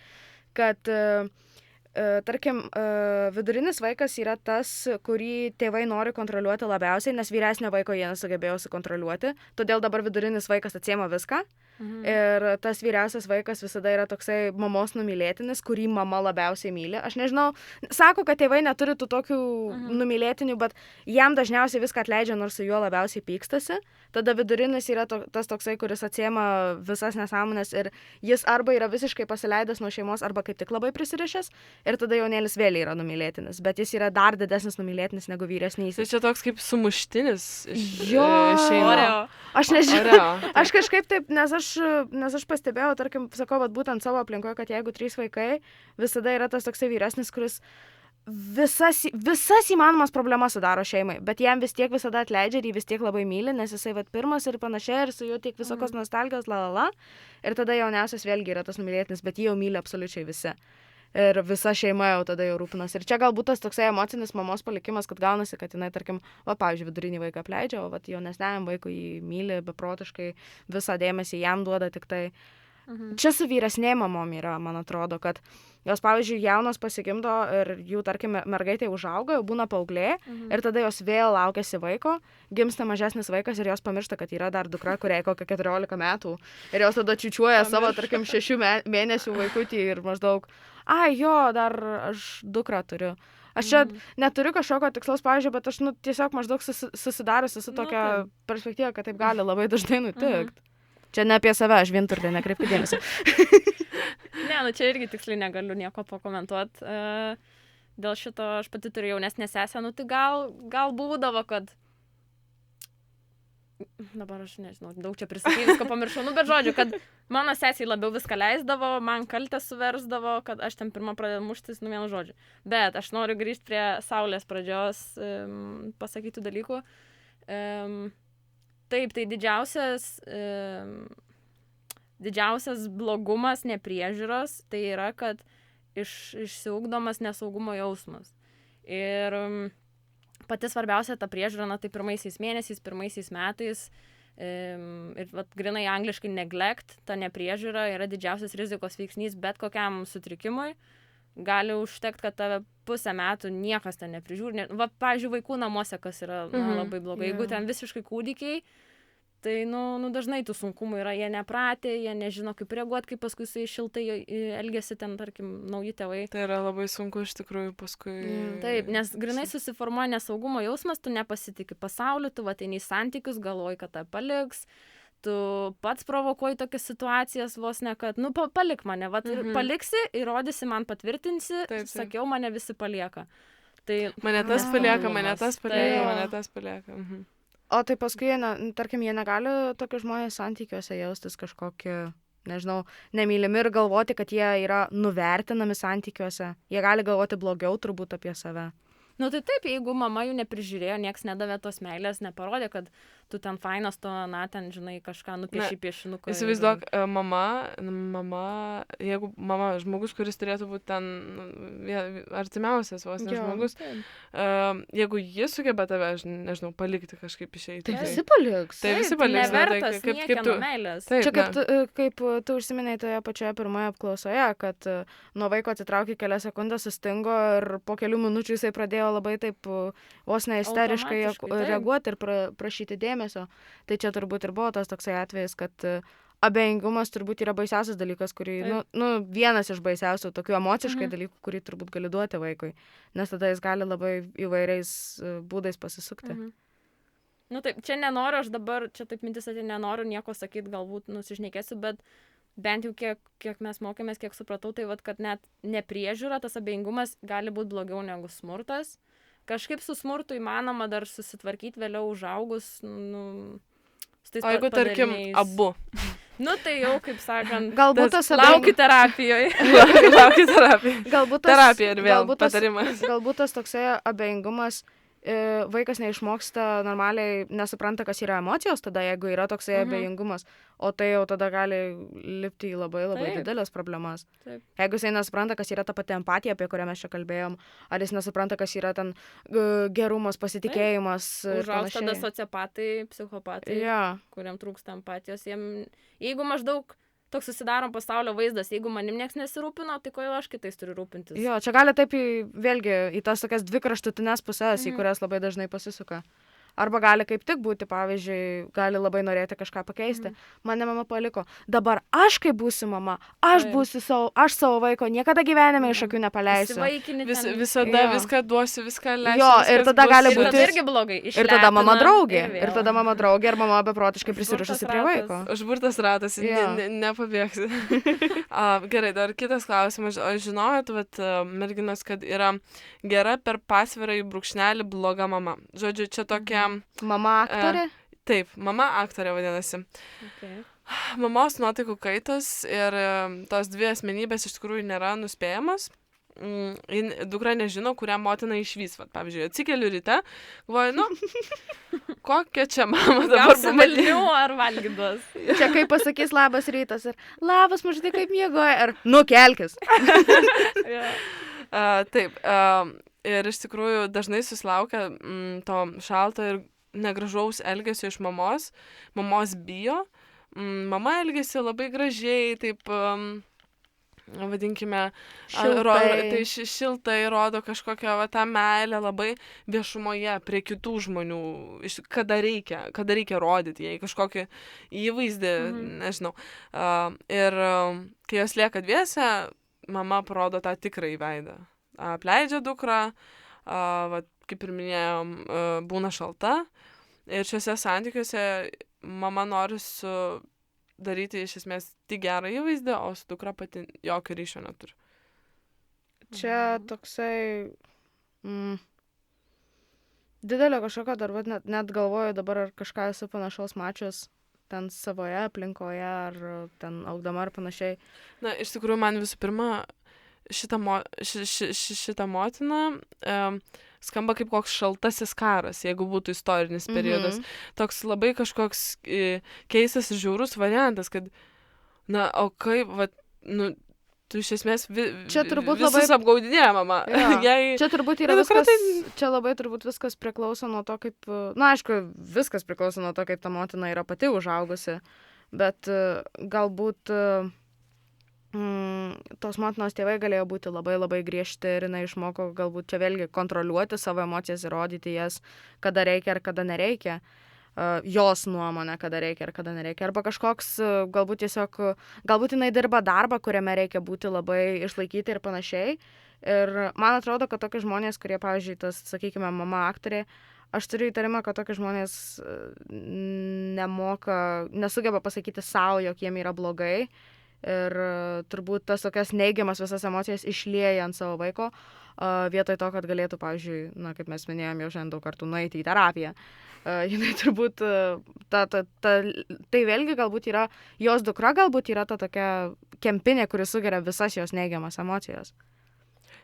Kad tarkim, vidurinis vaikas yra tas, kurį tėvai nori kontroliuoti labiausiai, nes vyresnio vaiko jie nesugebėjo sukontroliuoti. Todėl dabar vidurinis vaikas atsiema viską. Ir tas vyriausias vaikas visada yra toksai mamos numylėtinis, kurį mama labiausiai myli. Aš nežinau, sako, kad tėvai neturi tų tokių numylėtinių, bet jam dažniausiai viską atleidžia, nors su juo labiausiai pykstasi. Tada vidurinis yra tas toksai, kuris atsiema visas nesąmonės ir jis arba yra visiškai pasileidęs nuo šeimos, arba kaip tik labai prisirišęs. Ir tada jaunėlis vėl yra numylėtinis, bet jis yra dar didesnis numylėtinis negu vyresnysis. Tai čia toks kaip sumuštinis šeima. Aš nežinau. Aš kažkaip taip, nes aš pastebėjau, tarkim, sakau, būtent savo aplinkoje, kad jeigu 3 vaikai, visada yra tas toksai vyresnis, kuris visas įmanomas problemas sudaro šeimai, bet jam vis tiek visada atleidžia ir jį vis tiek labai myli, nes jisai pirmas ir panašiai, ir su juo tiek visokios nostalgijos, ir tada jauniausias vėlgi yra tas numylėtinis, bet jį jau myli absoliučiai visi. Ir visa šeima jau tada jau rūpinas. Ir čia galbūt tas toksai emocinis mamos palikimas, kad gaunasi, kad jinai, tarkim, pavyzdžiui, vidurinį vaiką apleidžia, o jaunesniajam vaikui jį myli beprotiškai, visą dėmesį jam duoda tik tai. Čia su vyresnėm mamom yra, man atrodo, kad jos, pavyzdžiui, jaunos pasigimdo ir jų, tarkim, mergaitė užauga, jau būna paauglė, ir tada jos vėl laukiasi vaiko, gimsta mažesnis vaikas ir jos pamiršta, kad yra dar dukra, kuriai kokia 14 metų. Ir jos tada čiučiuoja savo, tarkim, 6 mėnesių vaikutį ir maždaug, dar aš dukrą turiu. Aš čia neturiu kažkokio tikslaus pavyzdžio, bet aš tiesiog maždaug susidariusi su tokia perspektyva, kad taip gali labai dažnai nutikti. Čia ne apie save, aš vienturtė, nekreipkite dėmesio. Ne, čia irgi tiksliai negaliu nieko pakomentuoti. Dėl šito aš pati turiu jaunesnę sesę, tai gal būdavo, kad... Dabar aš nežinau, daug čia prisakai, viską pamiršau, bet žodžiu, kad mano sesiai labiau viską leisdavo, man kaltę suversdavo, kad aš ten pirmą pradėjau muštis, vienu žodžiu. Bet aš noriu grįžti prie Saulės pradžios pasakytų dalykų. Taip, tai didžiausias blogumas nepriežiūros, tai yra, kad išsiugdomas nesaugumo jausmas. Ir pati svarbiausia ta priežiūra, tai pirmaisiais mėnesiais, pirmaisiais metais, ir grinai angliškai neglect, ta nepriežiūra yra didžiausias rizikos veiksnys bet kokiam sutrikimui. Gali užtekti, kad tave pusę metų niekas ten neprižiūri. Pavyzdžiui, vaikų namuose, kas yra labai blogai. Jeigu ten visiškai kūdikiai, tai dažnai tų sunkumų yra. Jie nepratę, jie nežino, kaip reaguoti, kaip paskui su šiltai elgiasi ten, tarkim, nauji tėvai. Tai yra labai sunku iš tikrųjų paskui. Taip, nes grinai susiformuoja nesaugumo jausmas, tu nepasitikį pasauliu, tu ateini į santykius, galvoji, kad tave paliks. Tu pats provokuoji tokias situacijas vos ne, kad, palik mane, paliksi, įrodysi, man patvirtinsi, taip. Sakiau, mane visi palieka. Tai, mane tas palieka. O tai paskui, tarkim, jie negali tokie žmonės santykiuose jaustis kažkokį, nežinau, nemylimi ir galvoti, kad jie yra nuvertinami santykiuose. Jie gali galvoti blogiau turbūt apie save. Tai taip, jeigu mama jų neprižiūrėjo, nieks nedavė tos meilės, neparodė, kad tu ten fainas, ten, žinai, kažką nupieši piešinuką. Įsivaizduok, mama, jeigu mama, žmogus, kuris turėtų būti ten artimiausias vos ne žmogus, jeigu jis sugeba tave, nežinau, palikti kažkaip išeiti. Tai visi paliks. Tai visi paliks. Nevertas niekieno meilės. Čia kaip tu užsiminei toje pačioje pirmoje apklausoje, kad nuo vaiko atsitraukė kelias sekundės, sustingo ir po kelių minučių jisai pradėjo labai taip vos ne isteriškai reaguoti ir prašyti dėmesio. Tai čia turbūt ir buvo tas toksai atvejis, kad abejingumas turbūt yra baisiausias dalykas, kurį, vienas iš baisiausių tokių emociškai dalykų, kurį turbūt gali duoti vaikui. Nes tada jis gali labai įvairiais būdais pasisukti. Taip, čia nenoriu, aš dabar, čia taip mintis atėjo, nenoriu nieko sakyti, galbūt nusišnekėsiu, bet bent jau kiek mes mokėmės, kiek supratau, tai kad net nepriežiūra, tas abejingumas gali būti blogiau negu smurtas. Kažkaip su smurtu įmanoma dar susitvarkyti vėliau užaugus. O jeigu, tarkim, abu. Tai jau, kaip sakant, galbūt tas lauki terapijoje. Lauki terapijoje. Galbūt terapija ir vėl patarimas. Galbūt tas toksai abejingumas, vaikas neišmoksta normaliai, nesupranta, kas yra emocijos tada, jeigu yra toksai abejingumas, o tai jau tada gali lipti į labai didelės problemas. Taip. Jeigu jisai nesupranta, kas yra ta pati empatija, apie kurią mes čia kalbėjom, ar jis nesupranta, kas yra ten gerumas, pasitikėjimas. Užaugs tada sociopatai, psichopatai, kuriam trūksta empatijos. Jeigu maždaug toks susidarom pasaulio vaizdas, jeigu manim nieks nesirūpino, tai kodėl aš kitais turiu rūpintis. Jo, čia gali taip vėlgi į tas tokias dvi kraštutinės pusės, į kurias labai dažnai pasisuka. Arba gali kaip tik būti, pavyzdžiui, gali labai norėti kažką pakeisti. Mane mama paliko. Dabar aš kaip būsiu mama, aš savo vaiko niekada gyvenime iš akių nepaleisiu. Visada viską duosiu, viską leisiu. Jo, ir tada gali būti... Ir tada irgi blogai. Ir tada mama draugė. Ir mama beprotiškai prisirišusi prie vaiko. Užburtas ratas, nepabėgsi. Gerai, dar kitas klausimas. O žinojot, merginos, kad yra gera per pasvirą į brūkšnelį bloga mama. Žodžiu, čia tokia... Mama aktorė? Taip, mama aktorė vadinasi. Okay. Mamos nuotaikų kaitos ir tos dvi asmenybės iš tikrųjų nėra nuspėjamos. Dukra nežino, kurią motiną išvys. Pavyzdžiui, atsikeliu ryte, galvoju, kokia čia mama dabar pamatiniu ar valgydos. Čia kaip pasakys labas rytas ir labas mažai kaip miegoja ir nukelkis. Taip, ir iš tikrųjų dažnai susilaukia to šalto ir negražaus elgesio iš mamos. Mamos bijo. Mama elgesi labai gražiai, taip, vadinkime, šiltai rodo kažkokią tą meilę labai viešumoje prie kitų žmonių, kada reikia rodyti jai kažkokį įvaizdį, nežinau. Ir kai jos lieka dviese, mama parodo tą tikrąjį veidą. Apleidžia dukrą, kaip ir minėjom, būna šalta. Ir šiuose santykiuose mama nori daryti iš esmės tik gerą įvaizdį, o su dukra pati jokio ryšio neturi. Čia toksai didelio kažkokio dar, net galvoju dabar, ar kažką esu panašaus mačius ten savoje aplinkoje, ar ten augdama ar panašiai. Na, iš tikrųjų, man visų pirma, šita motina skamba kaip koks šaltasis karas, jeigu būtų istorinis periodas. Toks labai kažkoks keistas ir žiaurus variantas, kad, o kaip, tu iš esmės visus apgaudinėja mama. Čia turbūt yra viskas, čia labai turbūt viskas priklauso nuo to, kaip, aišku, viskas priklauso nuo to, kaip ta motina yra pati užaugusi, bet galbūt tos motinos tėvai galėjo būti labai labai griežti ir jinai išmoko galbūt čia vėlgi kontroliuoti savo emocijas ir rodyti jas, kada reikia ir kada nereikia. Jos nuomonę, kada reikia ir kada nereikia. Arba kažkoks, galbūt jinai dirba darbą, kuriame reikia būti labai išlaikyti ir panašiai. Ir man atrodo, kad tokie žmonės, kurie, pavyzdžiui, tas, sakykime, mama aktorė, aš turiu įtarimą, kad tokie žmonės nesugeba pasakyti savo, jog jiem yra blogai. Ir turbūt tas tokias neigiamas visas emocijas išlieja ant savo vaiko, vietoj to, kad galėtų, pavyzdžiui, kaip mes minėjom jau šiandien daug kartų, nueiti į terapiją. Jinai turbūt, tai vėlgi galbūt yra, jos dukra galbūt yra ta tokia kempinė, kuri sugeria visas jos neigiamas emocijas.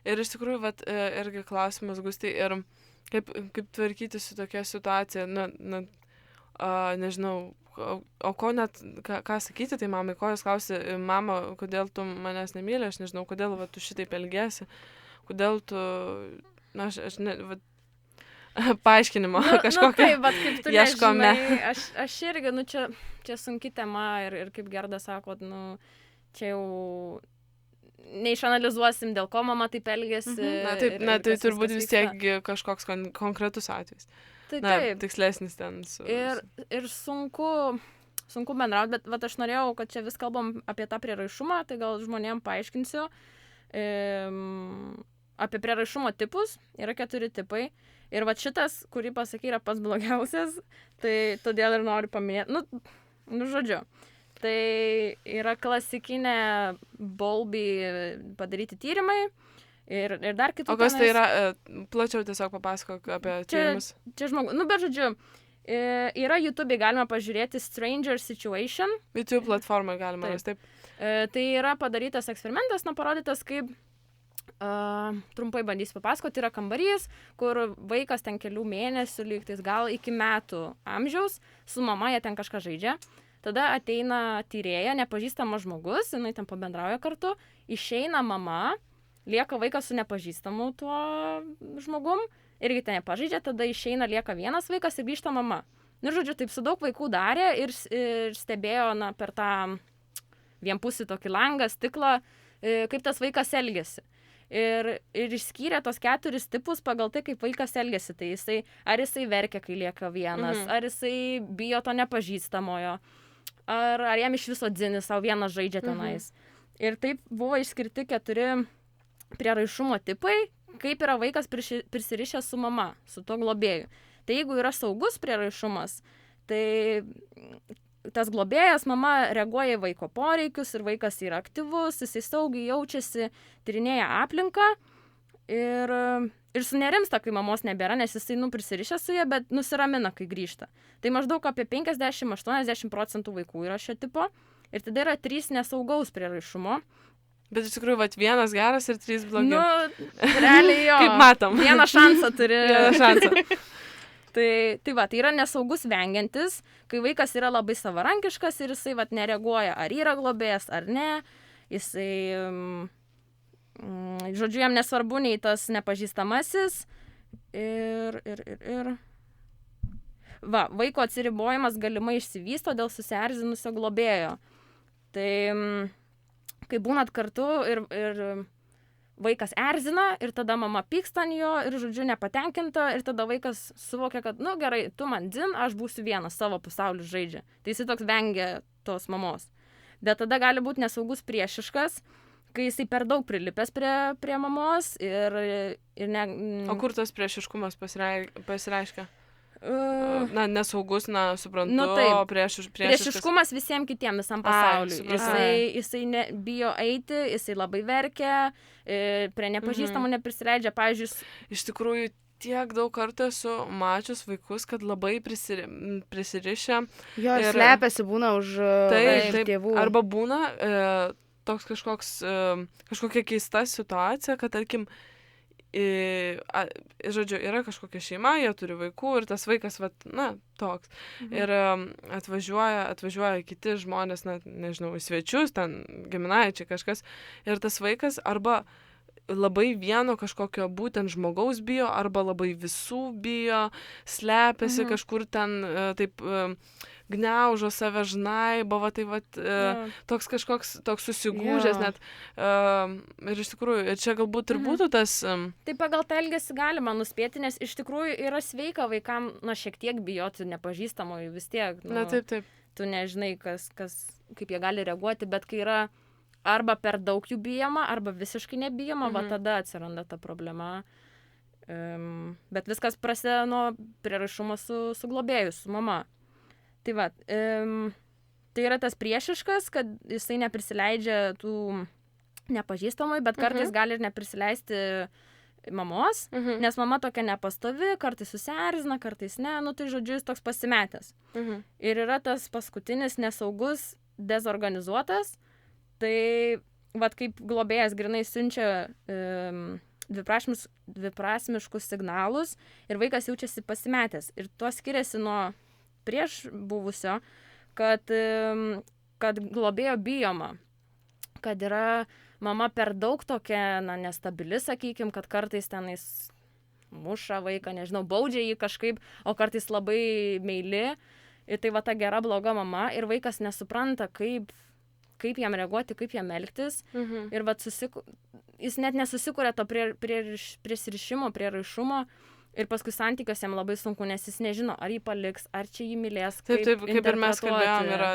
Ir iš tikrųjų, irgi klausimas, Gustei, ir kaip tvarkyti su tokia situacija, nežinau, o ko net, ką sakyti, tai mamai, ko jūs klausi, mama, kodėl tu manęs nemyli, aš nežinau, kodėl tu šitaip elgiesi, kodėl tu, paaiškinimo kažkokio kaip tu ieškome. Aš irgi, čia sunki tema ir kaip Gerda sako, čia jau neišanalizuosim, dėl ko mama taip elgiasi. Tai turbūt vis tiek kažkoks konkretus atvejis. Taip. Tikslesnis ten. Ir sunku bendrauti, bet aš norėjau, kad čia vis kalbam apie tą prieraišumą, tai gal žmonėm paaiškinsiu. Apie prieraišumo tipus yra 4 tipai. Ir šitas, kurį pasakė, yra pats blogiausias, tai todėl ir noriu paminėti. Žodžiu. Tai yra klasikinė Bowlby padaryti tyrimai. Ir dar kitų. O kas tai yra, plačiau tiesiog papasakok apie tyrimus. Čia žmogus, bet žodžiu, yra YouTube'e galima pažiūrėti Stranger Situation. YouTube platformai galima, taip. Tai yra padarytas eksperimentas, parodytas, kaip, trumpai bandysiu papasakoti, yra kambarys, kur vaikas ten kelių mėnesių, lygtais gal iki metų amžiaus, su mama jie ten kažką žaidžia. Tada ateina tyrėja, nepažįstamas žmogus, jinai ten pabendrauja kartu, išeina mama, lieka vaikas su nepažįstamu tuo žmogum, irgi ten nepažaidžia, tada išeina, lieka vienas vaikas ir grįžta mama. Žodžiu, taip su daug vaikų darė ir stebėjo per tą vienpusį tokį langą, stiklą, kaip tas vaikas elgiasi. Ir išskyrė tos 4 tipus pagal tai, kaip vaikas elgiasi. Tai ar jisai verkia, kai lieka vienas, ar jisai bijo to nepažįstamojo, ar jam iš viso dzinis, savo vienas žaidžia tenais. Ir taip buvo išskirti 4 prieraišumo tipai, kaip yra vaikas prisirišęs su mama, su tuo globėju. Tai jeigu yra saugus prieraišumas, tai tas globėjas, mama reaguoja į vaiko poreikius ir vaikas yra aktyvus, jisai saugiai jaučiasi, tyrinėja aplinką ir sunerimsta, kai mamos nebėra, nes jisai prisirišę su ja, bet nusiramina, kai grįžta. Tai maždaug apie 50-80% vaikų yra šio tipo ir tada yra 3 nesaugaus prieraišumo. Bet iš tikrųjų, 1 geras ir 3 blogi. Realiai jo. Kaip matom. Vieną šansą turi. Vieną šansą. Tai yra nesaugus vengiantis, kai vaikas yra labai savarankiškas ir jisai nereaguoja, ar yra globėjas, ar ne. Jisai, žodžiu, jam nesvarbu nei tas nepažįstamasis. Vaiko atsiribojimas galimai išsivysto dėl susierzinusio globėjo. Tai kai būnat kartu ir vaikas erzina ir tada mama pyksta ant jo ir, žodžiu, nepatenkinta ir tada vaikas suvokia, kad, gerai, tu man dzin, aš būsiu vienas, savo pasauliu žaidžia. Tai jisai toks vengia tos mamos. Bet tada gali būti nesaugus priešiškas, kai jisai per daug prilipęs prie mamos ir ne... O kur tas priešiškumas pasireiškia? Nesaugus, suprantu, priešiškumas visiems kitiems, visam pasauliu. Jisai bijo eiti, jisai labai verkia, prie nepažįstamų neprisileidžia, pavyzdžiui. Iš tikrųjų, tiek daug kartų esu mačius vaikus, kad labai prisirišę. Jo, slepiasi būna už tėvų. Arba būna toks kažkokia keista situacija, kad, tarkim, žodžiu, yra kažkokia šeima, jie turi vaikų ir tas vaikas, toks. Ir atvažiuoja kiti žmonės, nežinau, į svečius, ten giminaičiai kažkas. Ir tas vaikas arba labai vieno kažkokio būtent žmogaus bijo, arba labai visų bijo, slepiasi kažkur ten, taip gniaužo save, žnaibo, toks kažkoks toks susigūžęs net. Ir iš tikrųjų, ir čia galbūt ir būtų tas... Tai pagal tą elgesį galima nuspėti, nes iš tikrųjų yra sveika vaikam, šiek tiek bijoti nepažįstamųjų vis tiek. Taip. Tu nežinai, kaip jie gali reaguoti, bet kai yra arba per daug jų bijoma, arba visiškai nebijoma, tada atsiranda ta problema. Bet viskas prasideda nuo prieraišumo su globėju, su mama. Tai tai yra tas priešiškas, kad jisai neprisileidžia tų nepažįstamųjų, bet kartais gali ir neprisileisti mamos, nes mama tokia nepastovi, kartais susierzina, kartais ne, tai žodžiu jis toks pasimetęs. Ir yra tas paskutinis nesaugus, dezorganizuotas, tai kaip globėjas grinai siunčia dviprasmiškus signalus ir vaikas jaučiasi pasimetęs. Ir tuo skiriasi nuo prieš buvusio, kad globėjo bijoma, kad yra mama per daug tokia, nestabili, sakykim, kad kartais tenais muša vaiką, nežinau, baudžia jį kažkaip, o kartais labai meili. Ir tai ta gera, bloga mama ir vaikas nesupranta, kaip jam reaguoti, kaip jam elgtis. Ir jis net nesusikuria to prisirišimo, prieraišumo. Ir paskui santykiuose jam labai sunku, nes jis nežino, ar jį paliks, ar čia jį mylės. Taip, kaip ir mes kalbėjom, yra,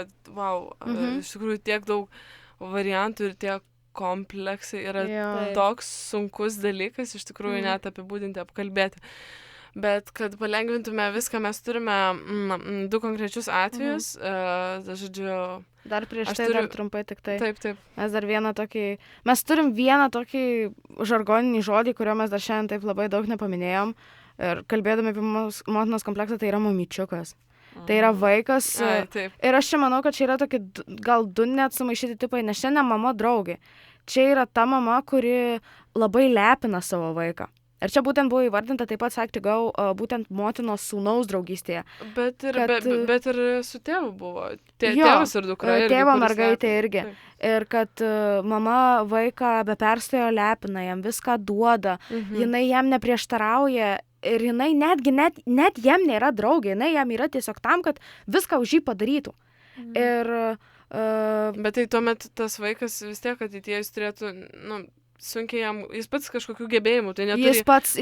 iš tikrųjų tiek daug variantų ir tiek kompleksai yra toks sunkus dalykas, iš tikrųjų net apibūdinti, apkalbėti. Bet kad palengvintume viską, mes turime 2 konkrečius atvejus. Žodžiu, dar prieš dar trumpai tik tai. Taip. Mes turim vieną tokį žargoninį žodį, kurio mes dar šiandien taip labai daug nepaminėjom. Ir kalbėdami apie motinos kompleksą, tai yra mamyčiukas. Tai yra vaikas. Ir aš čia manau, kad čia yra tokie gal 2 net sumaišyti tipai, nes čia ne mama draugė. Čia yra ta mama, kuri labai lepina savo vaiką. Ir čia būtent buvo įvardinta taip pat Psych2Go būtent motinos sūnaus draugystėje. Bet ir su tėvu buvo. Tėvas ir dukra. Tėvo mergaitė irgi. Ir kad mama vaiką be perstojo lepina, jam viską duoda, jinai jam neprieštarauja ir jinai net jam nėra draugė, jinai jam yra tiesiog tam, kad viską už jį padarytų. Ir Bet tai tuomet tas vaikas vis tiek ateityje jis turėtų, sunkiai jam, jis pats kažkokių gebėjimų, tai neturi. Jis pats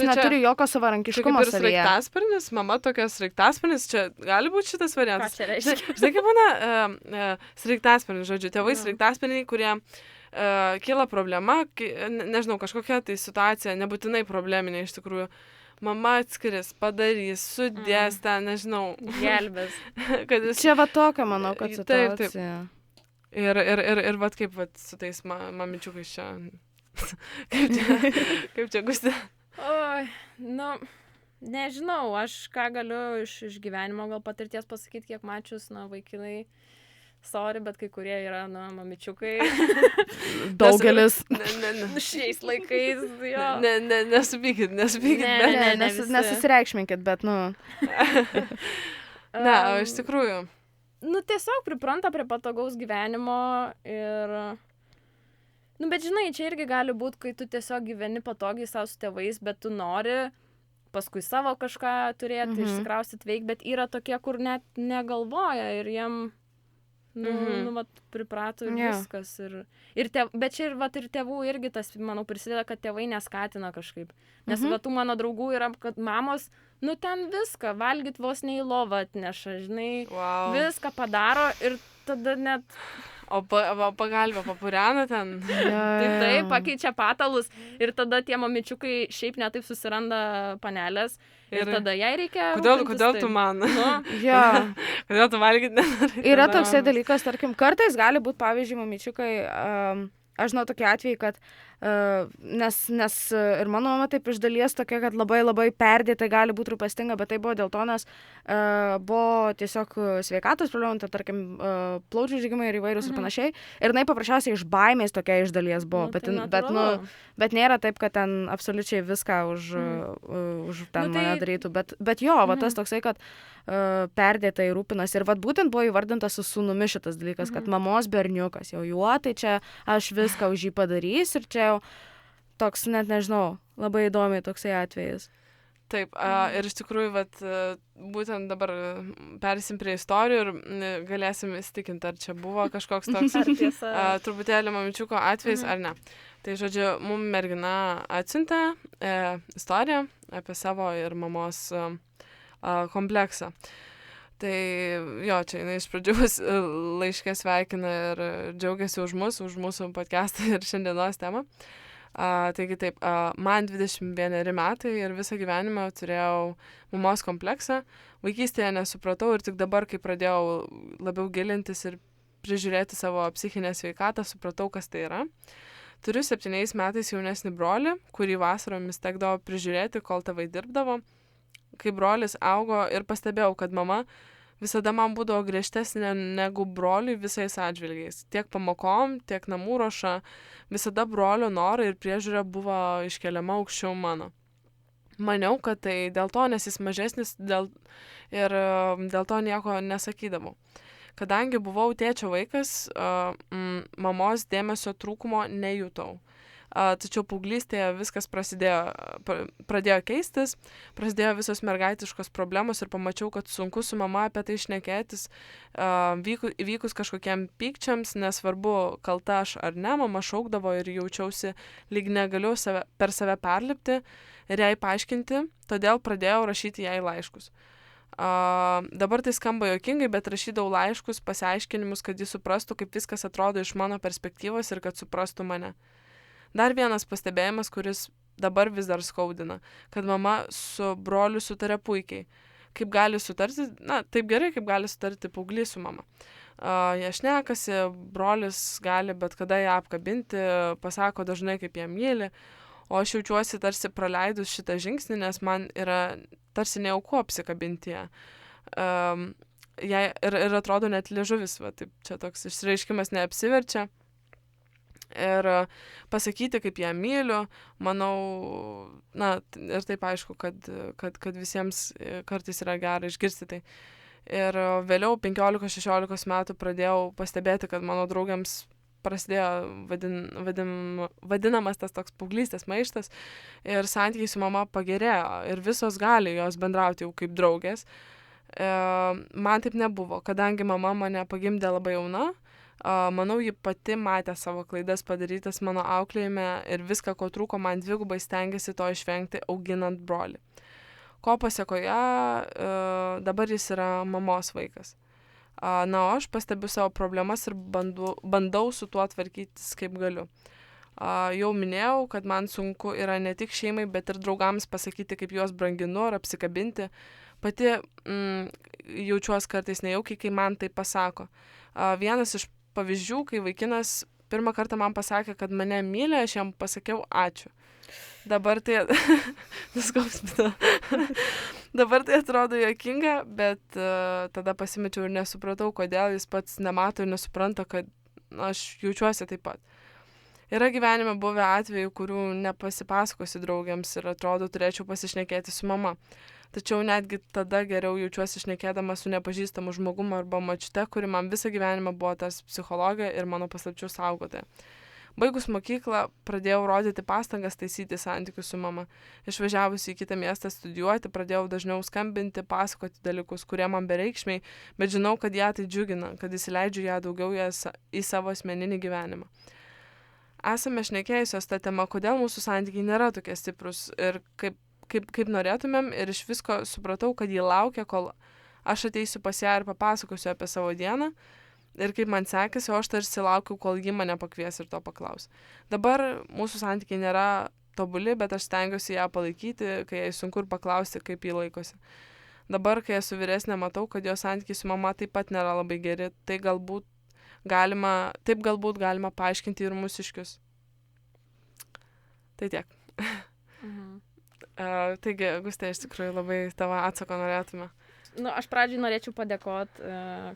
neturi jokio Čia savarankiškumo kaip ir savyje. sraigtasparnis, mama tokia sraigtasparnis, čia gali būti šitas Ką variantas. čia reiškia? Žinai, kaip būna sraigtasparnis, žodžiu, tėvai sraigtasparniai, kurie kyla problema, nežinau, kažkokia tai situacija, nebūtinai probleminė iš tikrųjų. Mama atskiris, padarys, sudės ten, nežinau. Gelbės. Čia va tokia, manau, kad situacija. Ir vat kaip vat su tais mamičiukais čia. Kaip čia Gustė? Oi, nežinau, aš ką galiu iš gyvenimo gal patirties pasakyti, kiek mačius, vaikinai. Sorry, bet kai kurie yra, mamičiukai. Daugelis. Šiais laikais, jo. Nesupykit. Nesusireikšminkit, bet, Ne, iš tikrųjų. Tiesiog pripranta prie patogaus gyvenimo ir... bet žinai, čia irgi gali būti, kai tu tiesiog gyveni patogiai savo su tėvais, bet tu nori paskui savo kažką turėti, išsikraustyt veikti, bet yra tokie, kur net negalvoja ir jiem... priprato ir viskas. Bet čia ir tėvų irgi tas, manau, prisideda, kad tėvai neskatina kažkaip. Nes tų mano draugų yra, kad mamos, ten viską, valgyt vos ne į lovą atneša, žinai, viską padaro ir tada net... O pagalbę papurena ten. Taip, pakeičia patalus ir tada tie mamičiukai šiaip netaip susiranda panelės. Ir tada jai reikia... Kodėl tu man? Kodėl tu valgyt nedarai? Yra toksai dalykas, tarkim, kartais gali būti, pavyzdžiui, mamičiukai, aš žinau tokį atvejį, kad nes ir mano mama taip iš dalies tokia, kad labai labai perdėtai gali būti rūpestinga, bet tai buvo dėl to, nes buvo tiesiog sveikatos problemų, tai tarkim, plaučių uždegimai ir įvairūs ir panašiai. Ir jinai paprasčiausiai iš baimės tokia iš dalies buvo, bet nėra taip, kad ten absoliučiai viską už ten mane darytų. Bet jo, va tas toksai, kad perdėtai rūpinas. Ir vat būtent buvo įvardintas su sūnumi šitas dalykas, kad mamos berniukas jau juo, tai čia aš viską už jį padarys ir čia jau toks, net nežinau, labai įdomiai toksai atvejis. Taip, ir iš tikrųjų, būtent dabar persim prie istorijų ir galėsim įsitikinti, ar čia buvo kažkoks toks truputėlį mamičiuko atvejis, ar ne. Tai, žodžiu, mums mergina atsiuntė istoriją apie savo ir mamos kompleksą. Tai jo, čia jinai iš pradžių laiške sveikina ir džiaugiasi už mūsų podcastą ir šiandienos temą. Taigi taip, man 21 metai ir visą gyvenimą turėjau mamos kompleksą. Vaikystėje nesupratau ir tik dabar, kai pradėjau labiau gilintis ir prižiūrėti savo psichinę sveikatą, supratau, kas tai yra. Turiu 7 metais jaunesnį brolį, kurį vasaromis tekdavo prižiūrėti, kol tėvai dirbdavo. Kai brolis augo ir pastebėjau, kad mama visada man būdavo griežtesnė negu broliui visais atžvilgiais. Tiek pamokom, tiek namų ruoša, visada brolio norai ir priežiūra buvo iškeliama aukščiau mano. Maniau, kad tai dėl to, nes jis mažesnis ir dėl to nieko nesakydavau. Kadangi buvau tėčio vaikas, mamos dėmesio trūkumo nejutau. Tačiau paauglystėje viskas pradėjo keistis, prasidėjo visos mergaitiškos problemos ir pamačiau, kad sunku su mama apie tai šnekėtis. Įvykus kažkokiem pykčiams, nesvarbu kalta aš ar ne, mama šaukdavo ir jaučiausi lyg negaliu per save perlipti ir jai paaiškinti, todėl pradėjau rašyti jai laiškus. Dabar tai skamba juokingai, bet rašydavau laiškus, pasiaiškinimus, kad jis suprastų, kaip viskas atrodo iš mano perspektyvos ir kad suprastų mane. Dar vienas pastebėjimas, kuris dabar vis dar skaudina, kad mama su broliu sutarė puikiai. Kaip gali sutarti, taip gerai, kaip gali sutarti paauglys su mama. Jie šnekasi, brolis gali bet kada ją apkabinti, pasako dažnai, kaip ją myli, o aš jaučiuosi tarsi praleidus šitą žingsnį, nes man yra tarsi nejauku apsikabinti ją. Ir atrodo net liežuvis, taip, čia toks išreiškimas neapsiverčia. Ir pasakyti, kaip ją myliu, manau, ir taip aišku, kad visiems kartais yra gera išgirsti tai. Ir vėliau 15-16 metų pradėjau pastebėti, kad mano draugėms prasidėjo vadinamas tas toks paauglystės maištas ir santykiai su mama pagerėjo ir visos gali jos bendrauti jau kaip draugės. Man taip nebuvo, kadangi mama mane pagimdė labai jauna. Manau, ji pati matė savo klaidas padarytas mano auklėjime ir viską, ko trūko, man dvigubai stengiasi to išvengti auginant brolį. Ko pasiekoje, dabar jis yra mamos vaikas. Na, o aš pastebiu savo problemas ir bandau su tuo tvarkytis kaip galiu. Jau minėjau, kad man sunku yra ne tik šeimai, bet ir draugams pasakyti, kaip juos branginu ar apsikabinti. Pati jaučiuosi kartais nejaukiai, kai man tai pasako. Vienas iš pavyzdžių, kai vaikinas pirmą kartą man pasakė, kad mane myli, aš jam pasakiau ačiū. Dabar tai dabar tai atrodo juokinga, bet tada pasimečiau ir nesupratau, kodėl jis pats nemato ir nesupranta, kad aš jaučiuosi taip pat. Yra gyvenime buvę atvejų, kurių nepasipasakosiu draugiams ir atrodo turėčiau pasišnekėti su mama. Tačiau netgi tada geriau jaučiuosi šnekėdama su nepažįstamu žmogumu arba močiute, kuri man visą gyvenimą buvo tas psichologė ir mano paslapčių saugotoja. Baigus mokyklą pradėjau rodyti pastangas taisyti santykius su mama. Išvažiavusi į kitą miestą studijuoti, pradėjau dažniau skambinti, pasakoti dalykus, kurie man bereikšmiai, bet žinau, kad ją tai džiugina, kad įsileidžiu ją daugiau į savo asmeninį gyvenimą. Esame šnekėjusios tą temą, kodėl mūsų santykiai nėra tokie stiprus ir kaip norėtumėm, ir iš visko supratau, kad ji laukia, kol aš ateisiu pas ją ir papasakosiu apie savo dieną ir kaip man sekėsi, o aš tarsi laukiu, kol ji mane pakvies ir to paklaus. Dabar mūsų santykiai nėra tobuli, bet aš stengiuosi ją palaikyti, kai jai sunku ir paklausti, kaip ji laikosi. Dabar, kai esu vyresnė, matau, kad jos santykiai su mama taip pat nėra labai geri, taip galbūt galima paaiškinti ir mūsiškius. Tai tiek. Taigi, Gustė, iš tikrųjų labai tavo atsako norėtume. Aš pradžiai norėčiau padėkoti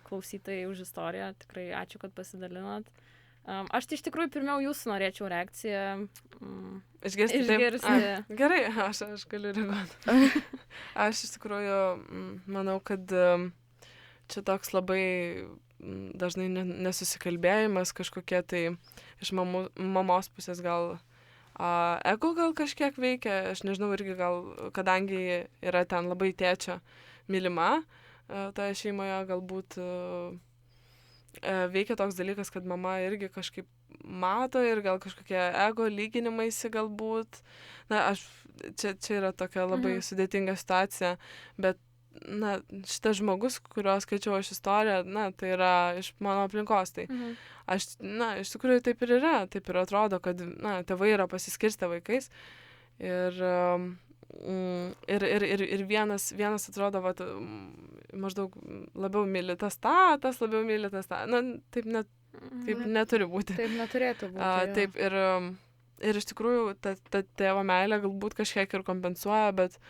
klausytojai už istoriją. Tikrai ačiū, kad pasidalinot. Aš tai iš tikrųjų pirmiau jūsų norėčiau reakciją. Išgirsti. Gerai, aš galiu reaguoti. Aš iš tikrųjų manau, kad čia toks labai dažnai nesusikalbėjimas kažkokie tai iš mamos pusės gal ego gal kažkiek veikia, aš nežinau irgi gal, kadangi yra ten labai tėčio mylima, toje šeimoje galbūt veikia toks dalykas, kad mama irgi kažkaip mato ir gal kažkokie ego lyginimaisi galbūt. Na, čia yra tokia labai sudėtinga situacija, bet šitas žmogus, kurio skaičiau aš istoriją, tai yra iš mano aplinkos, tai aš, iš tikrųjų taip ir yra, taip ir atrodo, kad, tėvai yra pasiskirstę vaikais ir vienas atrodo, maždaug labiau myli tas labiau myli tas tą, taip neturi būti. Taip neturėtų būti. Taip, ir iš tikrųjų ta tėvo meilė galbūt kažkiek ir kompensuoja, bet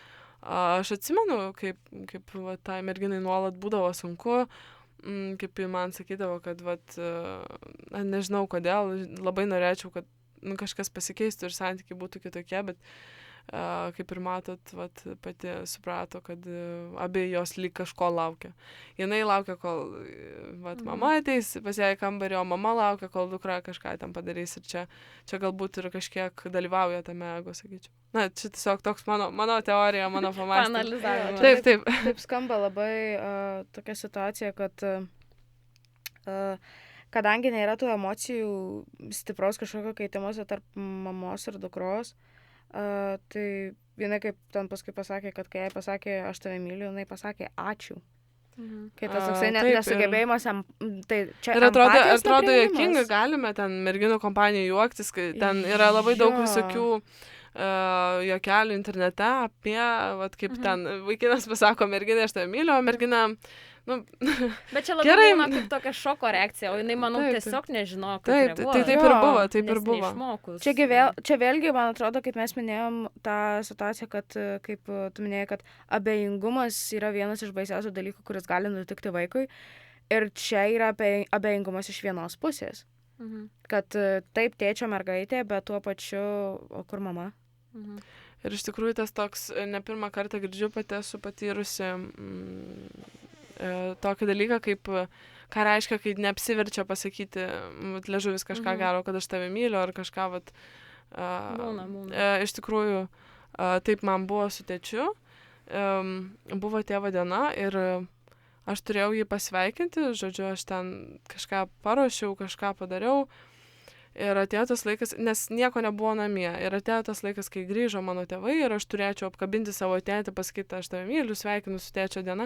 aš atsimenu, kaip tai merginai nuolat būdavo sunku, kaip man sakydavo, kad nežinau kodėl, labai norėčiau, kad kažkas pasikeistų ir santykiai būtų kitokie, bet kaip ir matot, pati suprato, kad abi jos lyg kažko laukia. Jinai laukia, kol mama ateis pas ją į kambarį, o mama laukia, kol dukra kažką ten padarys ir čia galbūt ir kažkiek dalyvauja tame ego, sakyčiau. Čia tiesiog toks mano teorija, mano pamąstymas. Taip. Taip skamba labai tokia situacija, kad kadangi nėra tų emocijų stipraus kažkokio keitimuose tarp mamos ir dukros, tai jinai kaip ten paskui pasakė, kad kai jai pasakė aš tave myliu, jinai pasakė ačiū. Kai tas toksai net nesugebėjimas, tai čia ir atrodo juokinga, galime ten merginų kompanijų juoktis, kai ten yra labai daug visokių juokelių internete apie, kaip ten vaikinas pasako merginai aš tave myliu, o mergina Bet čia labai būna kaip tokia šoko reakcija, o jinai, manau, tiesiog nežino, kaip reaguoja. Taip ir buvo. Čia vėlgi, man atrodo, kaip mes minėjom tą situaciją, kad, kaip tu minėjai, kad abejingumas yra vienas iš baisiausių dalykų, kuris gali nutikti vaikui. Ir čia yra abejingumas iš vienos pusės. Kad taip tėčio mergaitė, bet tuo pačiu, o kur mama? Ir iš tikrųjų tas toks, ne pirmą kartą girdžiu pati esu patyrusi tokį dalyką, kaip, ką reiškia, kai neapsiverčia pasakyti, liežuvis kažką gero, kad aš tave myliu, ar kažką, būna. Iš tikrųjų, taip man buvo su tėčiu, buvo tėvo diena ir aš turėjau jį pasveikinti, žodžiu, aš ten kažką paruošiau, kažką padariau. Ir atėjo tas laikas, nes nieko nebuvo namie. Ir atėjo tas laikas, kai grįžo mano tėvai ir aš turėčiau apkabinti savo tėtį, pasakyti, aš tave myliu, sveikinu su tėčio diena.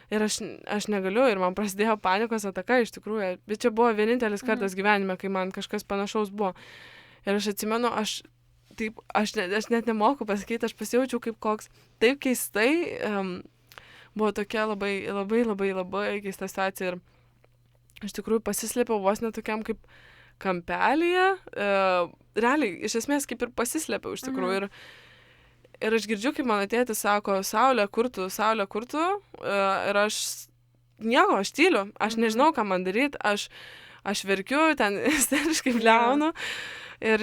Ir aš negaliu ir man prasidėjo panikos ataka iš tikrųjų. Bet čia buvo vienintelis kartas gyvenime, kai man kažkas panašaus buvo. Ir aš atsimenu, aš net nemoku pasakyti, aš pasijaučiau kaip koks. Taip keistai, buvo tokia labai keista situacija. Ir iš tikrųjų pasislėpiau vos netokiam kaip kampelyje, realiai, iš esmės kaip ir pasislėpiau iš tikrųjų. Ir aš girdžiu, kaip mano tėtis sako, Saulė, kur tu? Ir aš tyliu, aš nežinau, ką man daryti, aš verkiu, ten isteriškai bliaunu. Ir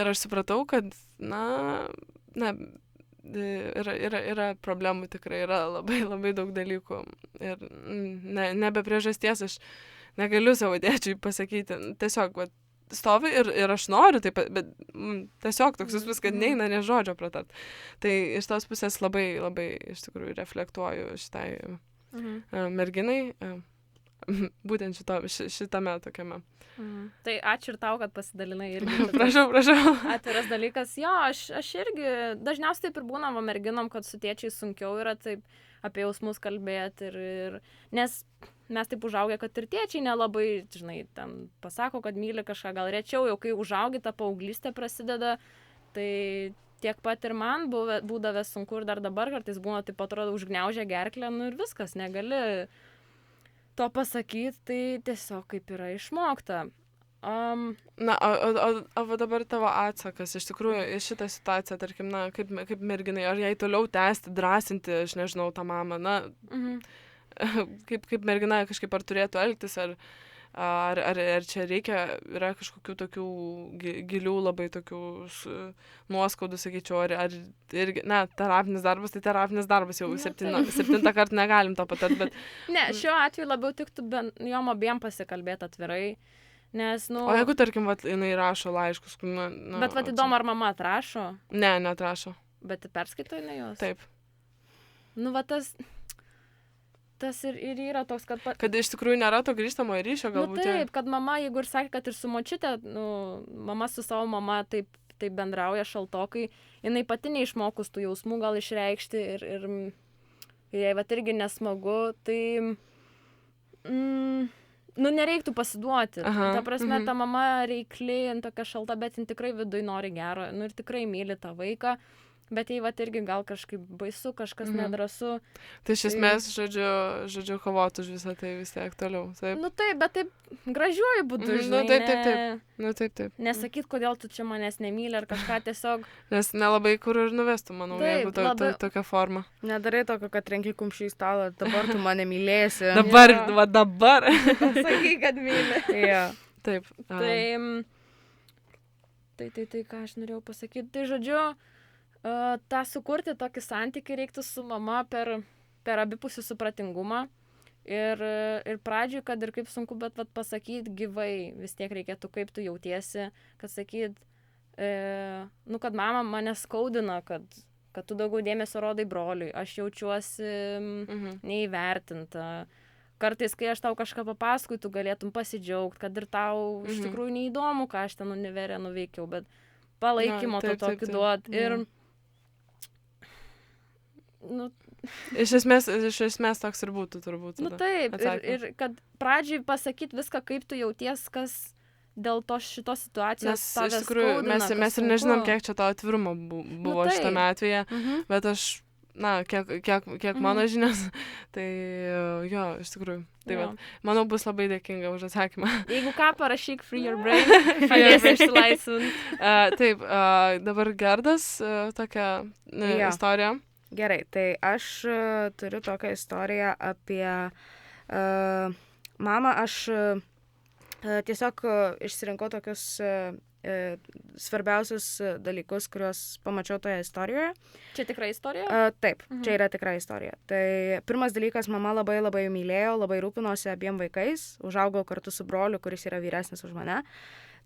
aš supratau, kad, yra problemų tikrai, yra labai daug dalykų. Ir ne be priežasties aš negaliu savo tėčiui pasakyti, tiesiog stovi ir aš noriu, taip, bet tiesiog toks įspūdis, kad neina nė žodžio pratart. Tai iš tos pusės labai iš tikrųjų reflektuoju šitai merginai, būtent šitame tokiame. Tai ačiū ir tau, kad pasidalinai irgi. Prašau. Atviras dalykas. Jo, aš irgi dažniausiai taip ir būna merginom, kad su tėčiai sunkiau yra taip apie jausmus kalbėti ir nes mes taip užaugę, kad ir tėčiai nelabai, žinai, ten pasako, kad myli kažką, gal rečiau, jau kai užaugi, ta paauglystė prasideda, tai tiek pat ir man būdavę sunku ir dar dabar kartais būna, taip atrodo, užgniaužia gerklę, ir viskas, negali to pasakyti, tai tiesiog kaip yra išmokta. O dabar tavo atsakas, iš tikrųjų, į šitą situaciją, tarkim, kaip merginai, ar jai toliau tęsti, drąsinti, aš nežinau, tą mamą, kaip mergina kažkaip ar turėtų elgtis, ar čia yra kažkokių tokių gilių labai tokių nuoskaudų, sakyčiau, ar irgi, terapinis darbas, tai terapinis darbas jau septintą kartą negalim to patart, bet... Ne, šiuo atveju labiau tiktų jom abiem pasikalbėti atvirai, nes, O jeigu, tarkim, jinai rašo laiškus, Bet įdomu, ar mama atrašo? Ne, neatrašo. Bet perskaito jinai jos? Taip. Tas ir yra toks, kad... Kad iš tikrųjų nėra to grįžtamojo ryšio, galbūt. Taip, kad mama, jeigu ir sakė, kad ir su močiute, mama su savo mama taip bendrauja šaltokai, jinai pati neišmokus tų jausmų gal išreikšti ir jai irgi nesmagu, tai... nereiktų pasiduoti. Ta prasme, ta mama reikli, tokia šalta, bet jin tikrai viduj nori gero, ir tikrai myli tą vaiką. Bet jei irgi gal kažkaip baisu, kažkas nedrasu. Tai iš esmės, žodžiu, kovoti už visą tai vis tiek toliau. Taip. Taip, bet taip gražiuoju būdu, žinai. Taip. Nesakyt, kodėl tu čia manęs nemyli ar kažką tiesiog. Nes nelabai kur ir nuvestų, manau, jeigu tokia forma. Nedarai tokio, kad renki kumšį į stalą, dabar tu mane mylėsi. Dabar. Pasakyk, kad myli. Taip. Tai ką aš norėjau pasakyti. Tai žodžiu, tą sukurti tokį santykį reiktų su mama per abipusį supratingumą ir pradžioj, kad ir kaip sunku, bet pasakyti gyvai vis tiek reikėtų, kaip tu jautiesi, kad sakyt, kad mama mane skaudina, kad tu daugiau dėmesio rodai broliui, aš jaučiuosi neįvertinta. Kartais, kai aš tau kažką papasakoju, tu galėtum pasidžiaugti, kad ir tau iš tikrųjų neįdomu, ką aš ten univerė nuveikiau, bet palaikymo to tokį duot. Ir iš esmės toks ir būtų turbūt. Taip, ir kad pradžiai pasakyti viską, kaip tu jauties, kas dėl šitos situacijos tave skaudina. Mes ir nežinom, kiek čia to atvirumo buvo šitame atveju, bet aš, kiek mano žinios, tai jo, iš tikrųjų. Taip, manau, bus labai dėkinga už atsakymą. Jeigu ką, parašyk Free Your Brain, padėsi išsilaisvinti. Taip, dabar Gerdas, tokia istorija. Gerai, tai aš turiu tokią istoriją apie mamą. Aš tiesiog išsirinkau tokius svarbiausius dalykus, kuriuos pamačiau toje istorijoje. Čia tikra istorija? Taip, čia yra tikra istorija. Tai pirmas dalykas, mama labai mylėjo, labai rūpinosi abiem vaikais, užaugau kartu su broliu, kuris yra vyresnis už mane.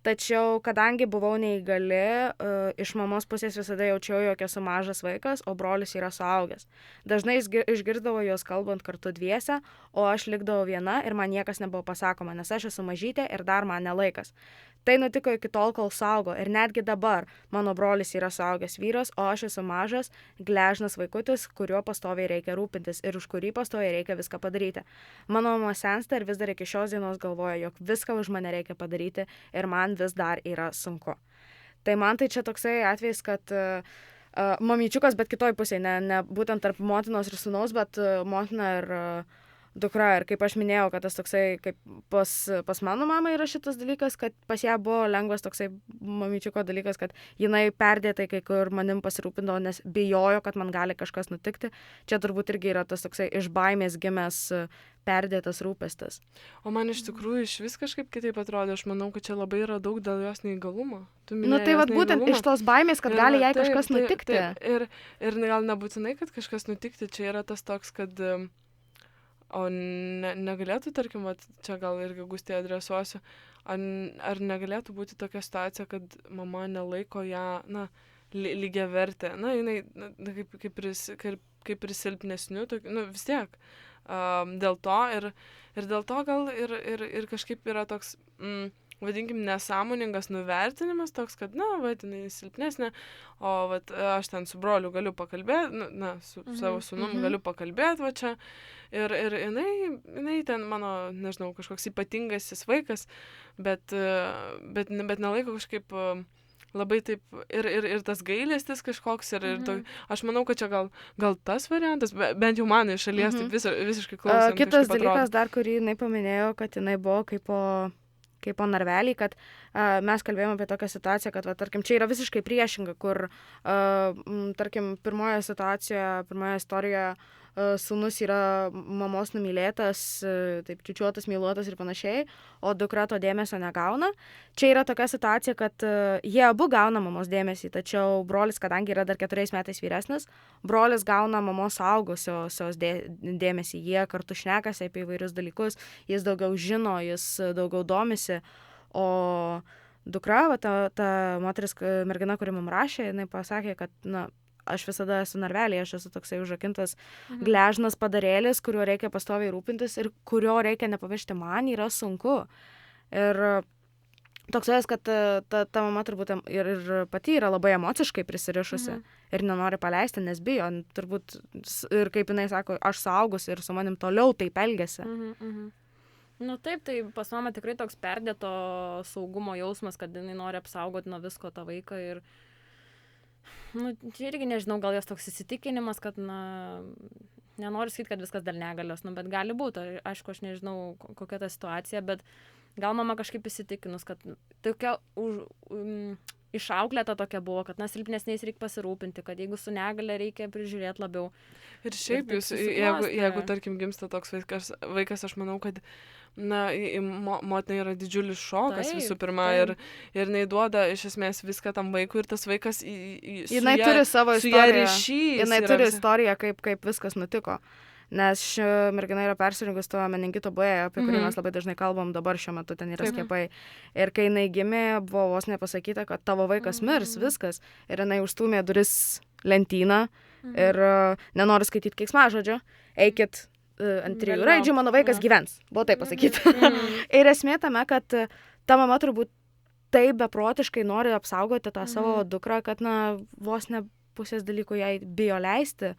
Tačiau, kadangi buvau neįgali, iš mamos pusės visada jaučiau, jog esu mažas vaikas, o brolis yra suaugęs. Dažnai išgirdavo juos kalbant kartu dviese, o aš likdavau viena ir man niekas nebuvo pasakoma, nes aš esu mažytė ir dar man nelaikas. Tai nutiko iki tol, kol saugo ir netgi dabar mano brolis yra suaugęs vyras, o aš esu mažas, gležnas vaikutis, kuriuo pastoviai reikia rūpintis ir už kurį pastoviai reikia viską padaryti. Mano mama sensta ir vis dar iki šios dienos galvoja, jog viską už mane reikia padaryti ir man vis dar yra sunku. Tai man tai čia toksai atvejis, kad mamyčiukas, bet kitoj pusėje, ne būtent tarp motinos ir sūnaus, bet motina ir dukra. Ir kaip aš minėjau, kad tas toksai, kaip pas mano mamą yra šitas dalykas, kad pas ją buvo lengvas toksai mamyčiuko dalykas, kad jinai perdėtai kai kur manim pasirūpindavo, nes bijojo, kad man gali kažkas nutikti. Čia turbūt irgi yra tas toksai iš baimės gimęs perdėtas rūpestis. O man iš tikrųjų iš vis kažkaip kitaip atrodo. Aš manau, kad čia labai yra daug dėl jos neįgalumo. Tai vat būtent iš tos baimės, kad gali jai kažkas nutikti. Ir gal nebūtinai, kad kažkas nutikti. Čia yra tas toks, kad... O negalėtų, tarkim, čia gal irgi Gustė adresuosiu, ar negalėtų būti tokia situacija, kad mama nelaiko ją, lygiavertė, jinai kaip prisilpnesnių, vis tiek. Dėl to ir dėl to gal ir kažkaip yra toks, vadinkim, nesąmoningas nuvertinimas toks, kad, jinai silpnesnė, o aš ten su broliu galiu pakalbėti, su savo sūnum galiu pakalbėti, va čia. Ir jinai ten mano, nežinau, kažkoks ypatingasis vaikas, bet nelaiko kažkaip labai taip, ir tas gailestis kažkoks, aš manau, kad čia gal tas variantas, bent jau man iš šalies taip visiškai klausant. Kitas dalykas dar, kurį jinai paminėjo, kad jinai buvo kaip po narvelį, kad mes kalbėjome apie tokią situaciją, kad, tarkim, čia yra visiškai priešinga, kur, tarkim, pirmoje istorijoje sūnus yra mamos numylėtas, taip čiučiuotas, myluotas ir panašiai, o dukra to dėmesio negauna. Čia yra tokia situacija, kad jie abu gauna mamos dėmesį, tačiau brolis, kadangi yra dar 4 metais vyresnis, brolis gauna mamos suaugusios dėmesį. Jie kartu šnekasi apie įvairius dalykus, jis daugiau žino, jis daugiau domisi, o dukra, ta moteris, mergina, kuri mums rašė, jinai pasakė, kad, aš visada esu narvelėje, aš esu toksai užrakintas gležnas padarėlis, kuriuo reikia pastoviai rūpintis ir kurio reikia nepamiršti, man yra sunku. Ir toks vėjas, kad ta mama turbūt ir pati yra labai emociškai prisirišusi ir nenori paleisti, nes bijo, turbūt, ir kaip jinai sako, aš suaugus ir su manim toliau taip elgiasi. Taip, tai pas mamą tikrai toks perdėto saugumo jausmas, kad jinai nori apsaugoti nuo visko tą vaiką ir čia irgi nežinau, gal jos toks įsitikinimas, kad, nenoriu sakyti, kad viskas dėl negalios, bet gali būti. Aišku, aš nežinau, kokia ta situacija, bet gal mama kažkaip įsitikinus, kad tokia išauklėta tokia buvo, kad silpnesniais reikia pasirūpinti, kad jeigu su negalia reikia prižiūrėti labiau. Ir šiaip jūs, jeigu tarkim, gimsta toks vaikas, aš manau, kad motinai yra didžiulis šokas visų pirma ir jinai duoda iš esmės viską tam vaikui ir tas vaikas jinai turi savo istoriją. Jinai turi istoriją, kaip viskas nutiko. Nes ši mergina yra persirinkus to meningito B, apie kurį mes labai dažnai kalbam, dabar šiuo metu ten yra skiepai. Ir kai jinai gimė, buvo vos nepasakyta, kad tavo vaikas mirs, viskas. Ir jinai užstūmė duris lentyną ir nenori skaityti keiksmažodžio. Eikit ant 3 raidžių, mano vaikas gyvens. Buvo taip pasakyta. Ir esmė tame, kad ta mama turbūt taip beprotiškai nori apsaugoti tą savo dukrą, kad vos ne pusės dalykų jai bijo leisti.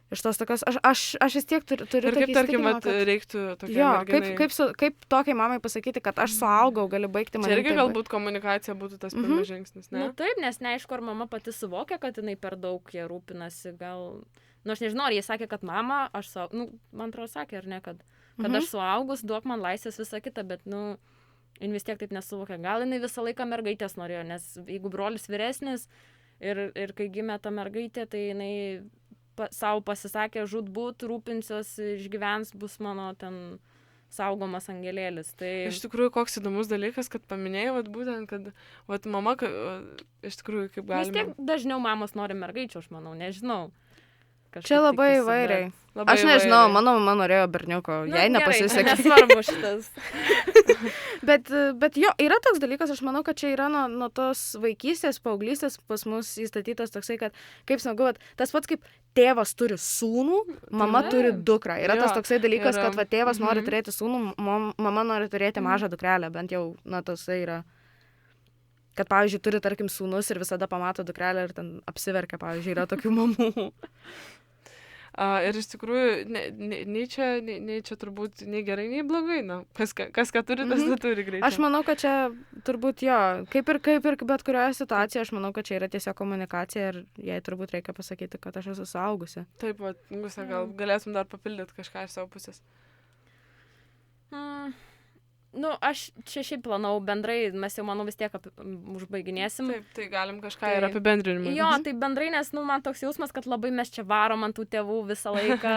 Iš tos tokios, aš vis tiek turiu ir kaip, tarkim, reiktų tokia merginai. Kaip tokiai mamai pasakyti, kad aš suaugau, galiu baigti mane. Čia irgi galbūt komunikacija būtų tas pirmas žingsnis, ne? Taip, nes neaišku, ar mama pati suvokia, kad jinai per daug jie rūpinasi, gal... aš nežinau, ar jie sakė, kad mama, aš man atrodo sakė, ar ne, kad aš suaugus, duok man laisvės visą kitą, bet, jin vis tiek taip nesuvokia. Gal jinai visą laiką mergaitės norėjo, nes jeigu brolis vyresnis ir kai gimė ta mergaitė, tai jinai savo pasisakė, žūtbūt, rūpinsios, išgyvens, bus mano ten saugomas angelėlis. Tai... Iš tikrųjų, koks įdomus dalykas, kad paminėjai, būtent, kad mama, iš tikrųjų, kaip galima... Vis tiek dažniau mamos nori mergaičių, aš manau, nežinau. kažkaip Čia labai tikisi, įvairiai. Labai Aš nežinau, įvairiai. mano mama norėjo berniuko, jai gerai, nepasisekė. Nesvarbu šitas. Bet jo, yra toks dalykas, aš manau, kad čia yra nuo tos vaikystės, paauglystės pas mus įstatytas toksai, kad, kaip smagu, tas pats kaip tėvas turi sūnų, mama turi dukrą. Yra tas toksai dalykas, kad tėvas nori turėti sūnų, mama nori turėti mažą dukrelę, bent jau, tasai yra. Kad, pavyzdžiui, turi, tarkim, sūnus ir visada pamato dukrelę ir ten apsiverkia, pavyzdžiui, yra tokių mamų. Ir iš tikrųjų, nei čia turbūt nei gerai, nei blogai. Na, kas ką turi, tas neturi greičiau. Aš manau, kad čia turbūt jo, kaip ir bet kurioje situacijoje, aš manau, kad čia yra tiesiog komunikacija ir jai turbūt reikia pasakyti, kad aš esu suaugusi. Taip, Gusta, gal galėtum dar papildyti kažką iš savo pusės. Aš čia šiaip planau bendrai, mes jau, manau, vis tiek užbaiginėsim. Taip, tai galim kažką ir apibendrinimą. Jo, tai bendrai, nes, man toks jausmas, kad labai mes čia varom ant tų tėvų visą laiką.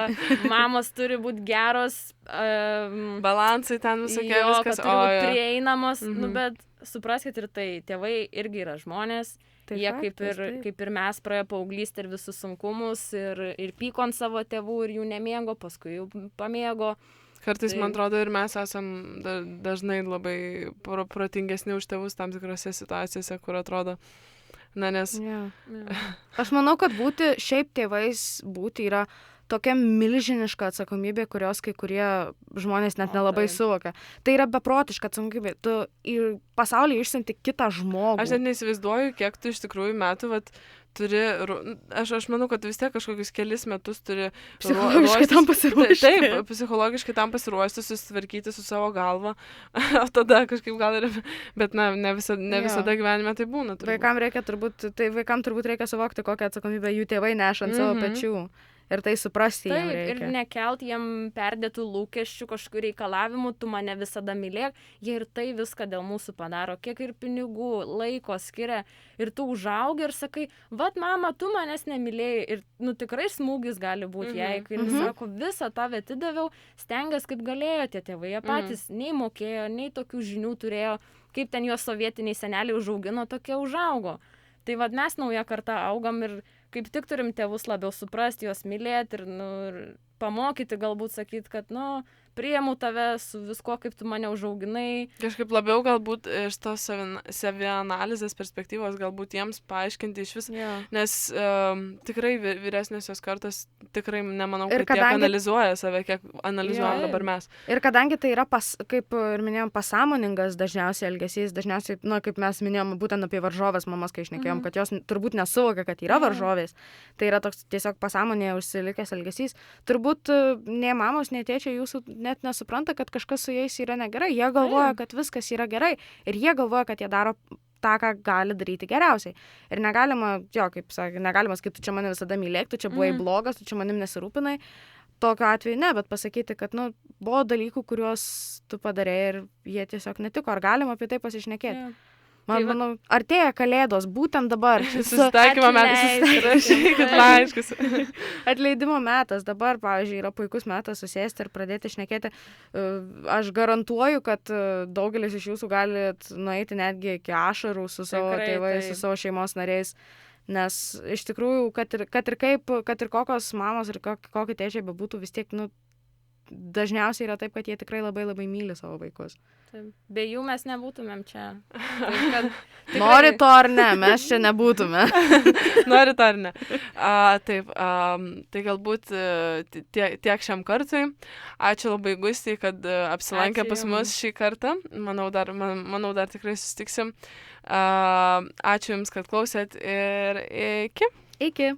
Mamos turi būti geros. Balansai ten visokie, viskas. Kad turi būti prieinamos. Bet supraskit ir tai, tėvai irgi yra žmonės. Tai jie kaip ir mes praėjo paauglystę ir visus sunkumus ir pyko ant savo tėvų ir jų nemėgo, paskui jau pamėgo. Kartais, man atrodo, ir mes esam dažnai labai protingesni už tėvus tam tikrose situacijose, kur atrodo, nes... Aš manau, kad šiaip tėvais būti yra tokia milžiniška atsakomybė, kurios kai kurie žmonės net nelabai suvokia. Tai yra beprotiška atsakomybė. Tu į pasaulį išsiunti kitą žmogų. Aš net neįsivaizduoju, kiek tu iš tikrųjų metų turi, aš manau, kad vis tiek kažkokius kelis metus turi psichologiškai tam pasiruošti. Taip, psichologiškai tam pasiruošti, susitvarkyti su savo galva. Tada kažkaip gal ir, bet ne visada gyvenime tai būna. Vaikam turbūt reikia suvokti, kokią atsakomybę jų tėvai neša ant savo pečių. Ir tai suprasti jiem reikia. Ir nekelt jiem perdėtų lūkesčių, kažkokių reikalavimų, tu mane visada mylėk, jie ir tai viską dėl mūsų padaro, kiek ir pinigų, laiko skiria, ir tu užaugi ir sakai, mama, tu manęs nemylėjai, ir tikrai smūgis gali būti, jeigu sako, visą tave atidaviau, stengias kaip galėjo tie tėvai, jie patys nei mokėjo, nei tokių žinių turėjo, kaip ten juos sovietiniai seneliai užaugino, tokie užaugo. Tai mes nauja karta augam ir kaip tik turim tėvus labiau suprasti, juos mylėti ir pamokyti, galbūt sakyti, kad, priėmu tave su visko, kaip tu mane užauginai. Kažkaip labiau galbūt iš tos savianalizės perspektyvos galbūt jiems paaiškinti iš vis, nes tikrai vyresniosios kartos tikrai nemanau, kad tiek analizuoja save, kiek analizuojam dabar mes. Ir kadangi tai yra, kaip ir minėjom, pasąmoningas dažniausiai elgesys, dažniausiai, kaip mes minėjom, būtent apie varžovės mamas, kai šnekėjom, kad jos turbūt nesuvokia, kad yra varžovės. Tai yra toks tiesiog pasąmonėje užsilikęs elgesys. Turbūt nei mamos, nei tėčiai jūsų net nesupranta, kad kažkas su jais yra negerai. Jie galvoja, kad viskas yra gerai. Ir jie galvoja, kad jie daro tą, ką gali daryti geriausiai. Ir negalima, kaip sakė, negalima sakyti, tu čia mane visada mylėk, tu čia buvai blogas, tu čia manim nesirūpinai. Tokiu atveju ne, bet pasakyti, kad, buvo dalykų, kuriuos tu padarei ir jie tiesiog netiko. Ar galima apie tai pasišnekėti? Manau, artėja Kalėdos, būtent dabar. Susitaikymo metas, rašykit laiškus. Atleidimo metas, dabar, pavyzdžiui, yra puikus metas susėsti ir pradėti šnekėti. Aš garantuoju, kad daugelis iš jūsų galit nueiti netgi iki ašarų su savo tėvais, su savo šeimos nariais. Nes iš tikrųjų, kad ir kokios mamos ir kokie tėčiai bebūtų, vis tiek, dažniausiai yra taip, kad jie tikrai labai labai myli savo vaikus. Be jų mes nebūtumėm čia. Nori to ar ne, mes čia nebūtume. Nori to ar ne. Taip, tai galbūt tiek šiam kartui. Ačiū labai Gustei, kad apsilankė pas mus šį kartą. Manau, dar tikrai susitiksim. Ačiū Jums, kad klausėt ir iki. Iki.